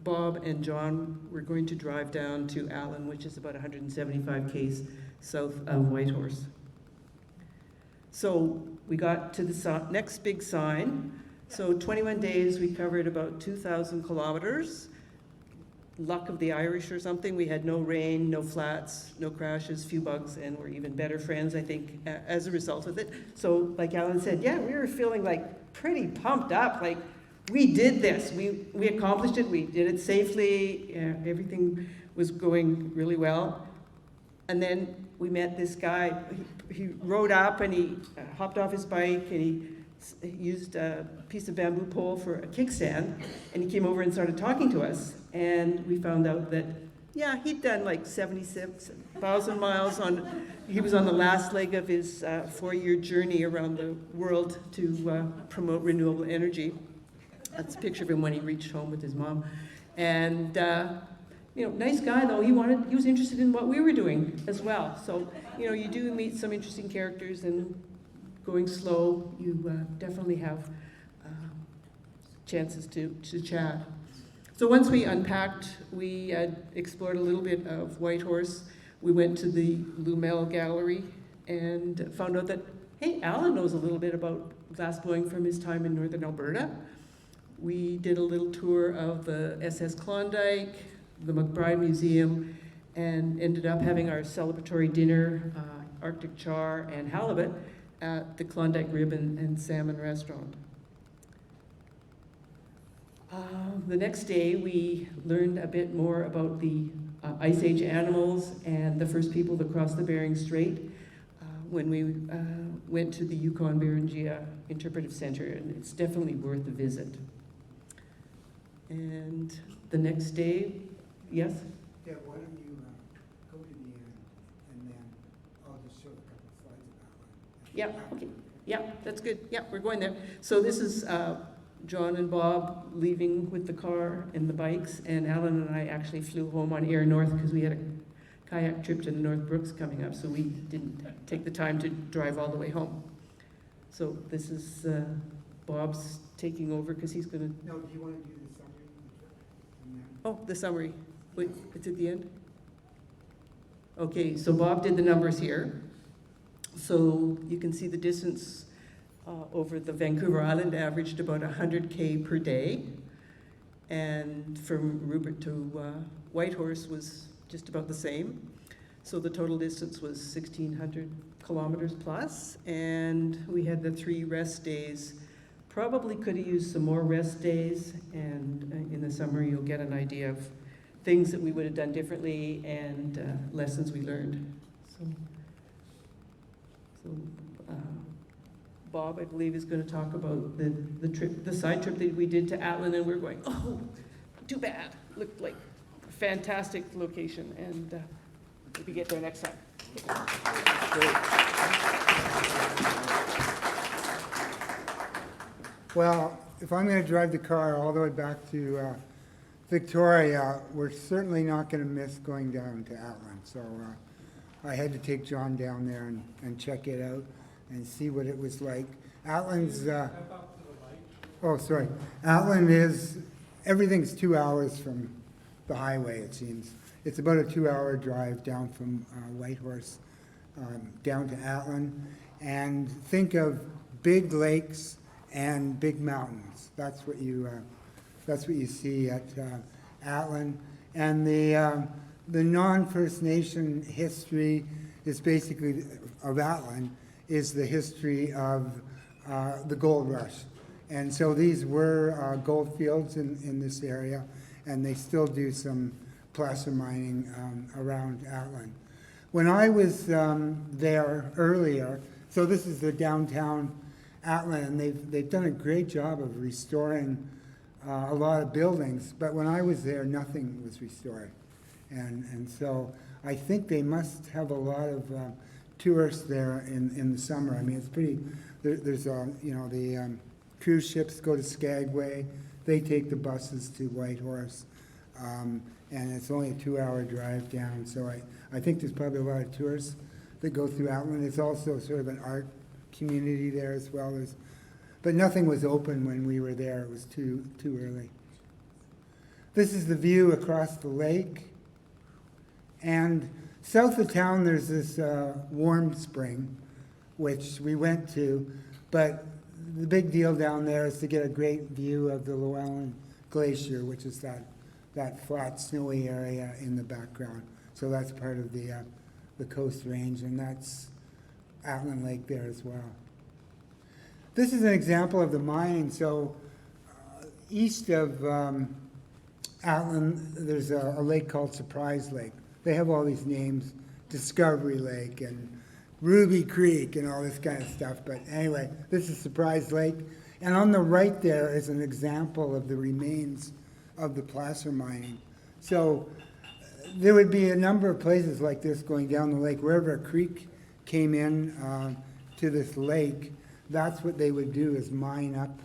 Bob and John were going to drive down to Allen, which is about 175 k's south of Whitehorse. So we got to the next big sign. So 21 days, we covered about 2,000 kilometers. Luck of the Irish or something. We had no rain, no flats, no crashes, few bugs, and we're even better friends, I think, as a result of it. So like Alan said, yeah, we were feeling like pretty pumped up. Like we did this, we accomplished it, we did it safely, everything was going really well. And then we met this guy, he rode up and he hopped off his bike and he used a piece of bamboo pole for a kickstand, and he came over and started talking to us, and we found out that, yeah, he'd done like 76,000 miles he was on the last leg of his 4-year journey around the world to promote renewable energy. That's a picture of him when he reached home with his mom. And, nice guy though, he was interested in what we were doing as well. So, you do meet some interesting characters, and going slow, you definitely have chances to chat. So once we unpacked, we explored a little bit of Whitehorse. We went to the Lumel Gallery and found out that, hey, Alan knows a little bit about glassblowing from his time in northern Alberta. We did a little tour of the SS Klondike, the McBride Museum, and ended up having our celebratory dinner, Arctic char and halibut, at the Klondike Rib and Salmon Restaurant. The next day, we learned a bit more about the Ice Age animals and the first people to cross the Bering Strait when we went to the Yukon Beringia Interpretive Center, and it's definitely worth a visit. And the next day, yes? Yeah, why don't you go to the end, and then I'll just show a couple of slides about it. Yeah, okay. Yeah, that's good. Yeah, we're going there. So this is John and Bob leaving with the car and the bikes, and Alan and I actually flew home on Air North because we had a kayak trip to the North Brooks coming up, so we didn't take the time to drive all the way home. So this is Bob's taking over because he's going to... No, do you want to do the summary of the trip? And then... Oh, the summary. Wait, it's at the end? Okay, so Bob did the numbers here. So you can see the distance over the Vancouver Island averaged about 100K per day. And from Rupert to Whitehorse was just about the same. So the total distance was 1,600 kilometers plus. And we had the 3 rest days. Probably could have used some more rest days. And in the summer, you'll get an idea of things that we would have done differently and lessons we learned. So Bob, I believe, is going to talk about the trip, the side trip that we did to Atlin, and we're going, oh, too bad. Looked like a fantastic location, and maybe get there next time. Well, if I'm going to drive the car all the way back to Victoria, we're certainly not going to miss going down to Atlin. So I had to take John down there and check it out and see what it was like. Atlin's, oh, sorry. Atlin is, everything's 2 hours from the highway, it seems. It's about a 2-hour drive down from Whitehorse down to Atlin. And think of big lakes and big mountains. That's what you see at Atlin. And the non-First Nation history is basically, of Atlin, is the history of the gold rush. And so these were gold fields in this area, and they still do some placer mining around Atlin. When I was there earlier, so this is the downtown Atlin, and they've done a great job of restoring a lot of buildings, but when I was there, nothing was restored. And so I think they must have a lot of tourists there in the summer. I mean, it's pretty, there's the cruise ships go to Skagway, they take the buses to Whitehorse, and it's only a 2-hour drive down, so I think there's probably a lot of tourists that go through Atlin. It's also sort of an art community there as well. But nothing was open when we were there. It was too early. This is the view across the lake. And south of town, there's this warm spring, which we went to. But the big deal down there is to get a great view of the Llewellyn Glacier, which is that flat, snowy area in the background. So that's part of the Coast Range, and that's Atlin Lake there as well. This is an example of the mining. So east of Atlin, there's a lake called Surprise Lake. They have all these names, Discovery Lake and Ruby Creek and all this kind of stuff. But anyway, this is Surprise Lake. And on the right there is an example of the remains of the placer mining. So there would be a number of places like this going down the lake. Wherever a creek came in to this lake, that's what they would do, is mine up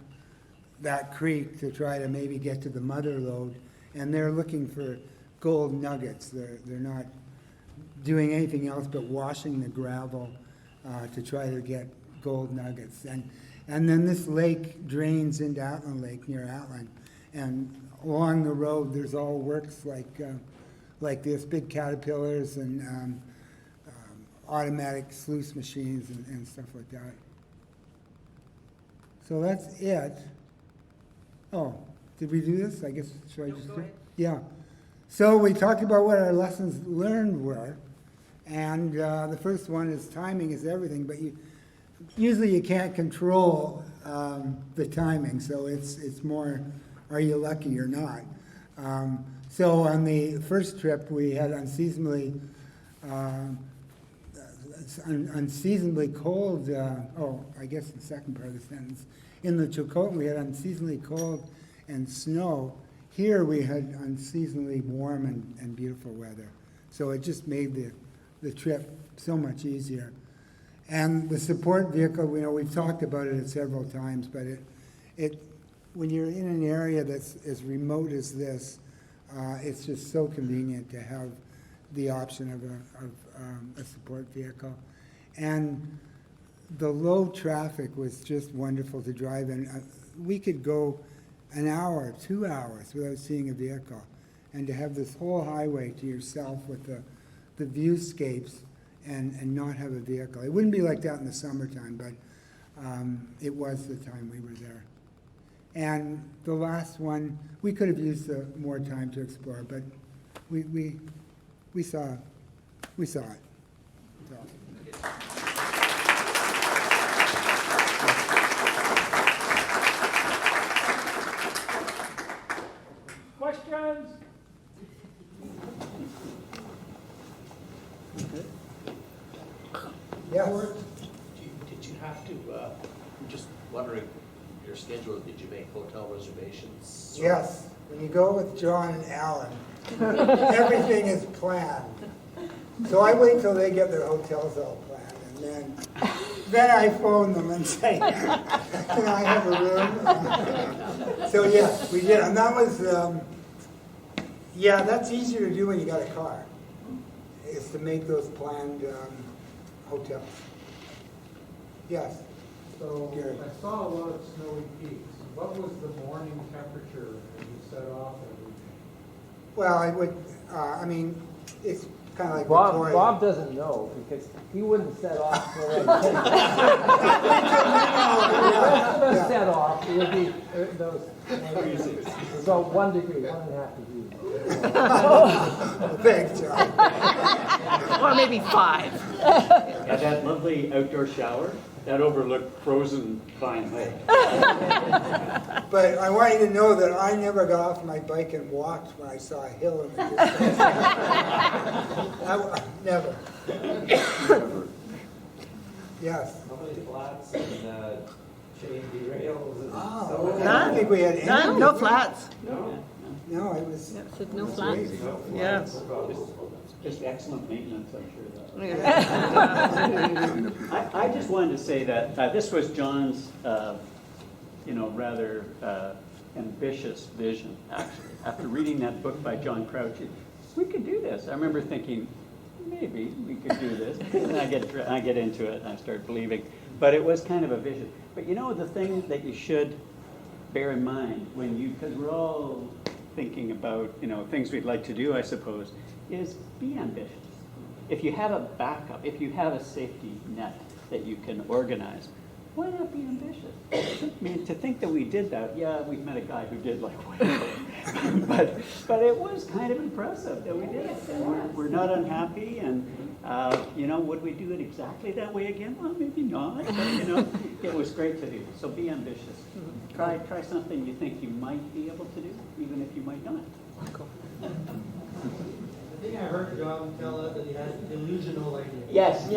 that creek to try to maybe get to the mother lode. And they're looking for gold nuggets. They're not doing anything else but washing the gravel to try to get gold nuggets. And then this lake drains into Atlin Lake near Atlin. And along the road, there's all works like this, big caterpillars and automatic sluice machines and stuff like that. So that's it. Oh, did we do this? I guess, should I just do it? Yeah. So we talked about what our lessons learned were. And the first one is timing is everything, but usually you can't control the timing. So it's more, are you lucky or not? So on the first trip, we had unseasonably cold, I guess the second part of the sentence. In the Chilcotin, we had unseasonably cold and snow. Here we had unseasonably warm and beautiful weather. So it just made the trip so much easier. And the support vehicle, we've talked about it several times, but when you're in an area that's as remote as this, it's just so convenient to have the option of a support vehicle. And the low traffic was just wonderful to drive in. We could go an hour, 2 hours without seeing a vehicle. And to have this whole highway to yourself with the viewscapes and not have a vehicle. It wouldn't be like that in the summertime, but it was the time we were there. And the last one, we could have used more time to explore, but we saw it. So. Questions? Yes. Did you have to, just wondering, your schedule, did you make hotel reservations? Yes. When you go with John and Alan, everything is planned. So I wait till they get their hotels all planned, and then I phone them and say, can I have a room? So yes, we did. And that was, that's easier to do when you got a car, is to make those planned hotels. Yes. So Gary. I saw a lot of snowy peaks. What was the morning temperature as you set off every day? Well, I would, it's kind of like Bob Victoria. doesn't know because he wouldn't set off for it. Yeah. Set off, it would be those. So 1 degree, 1.5 degrees. Thanks, John. Or maybe 5. And that lovely outdoor shower? that overlooked frozen Vine Lake. But I want you to know that I never got off my bike and walked when I saw a hill in the distance. Never. Yes. How many flats and chain derails and Oh, stuff I like don't that? think we had any. None, no flats. No? No, it was. No it was flats. amazing. No Yeah. flats. Just excellent maintenance, I'm sure. Yeah. I just wanted to say that this was John's, rather ambitious vision, actually. After reading that book by John Crouch, we could do this. I remember thinking, maybe we could do this. And I get into it and I start believing. But it was kind of a vision. But the thing that you should bear in mind because we're all thinking about, things we'd like to do, I suppose, is be ambitious. If you have a backup, if you have a safety net that you can organize, why not be ambitious? I mean, to think that we did that, yeah, we met a guy who did like but it was kind of impressive that we did it. And we're not unhappy, and would we do it exactly that way again? Well, maybe not, but it was great to do. So be ambitious. Try something you think you might be able to do, even if you might not. I think I heard John tell us that he had delusional ideas. Yes.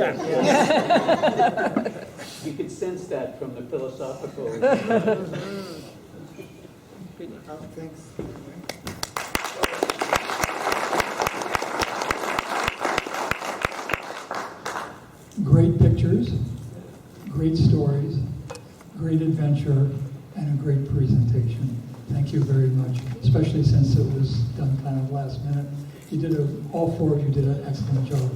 You can sense that from the philosophical. Oh, thanks. Great pictures, great stories, great adventure, and a great presentation. Thank you very much, especially since it was done kind of last minute. All four of you did an excellent job,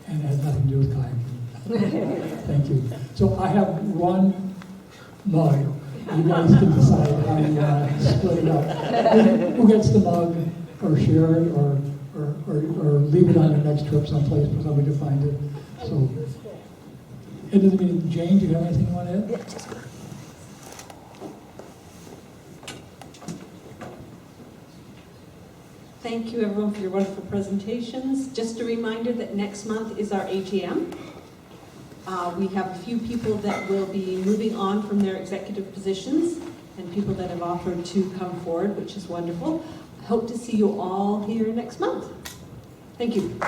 and it had nothing to do with kayaking. Thank you. So I have one mug. You guys can decide how you split it up. Who gets the mug, or share it, or leave it on your next trip someplace for somebody to find it. So it doesn't mean, Jane, do you have anything you want to add? Thank you, everyone, for your wonderful presentations. Just a reminder that next month is our AGM. We have a few people that will be moving on from their executive positions and people that have offered to come forward, which is wonderful. I hope to see you all here next month. Thank you.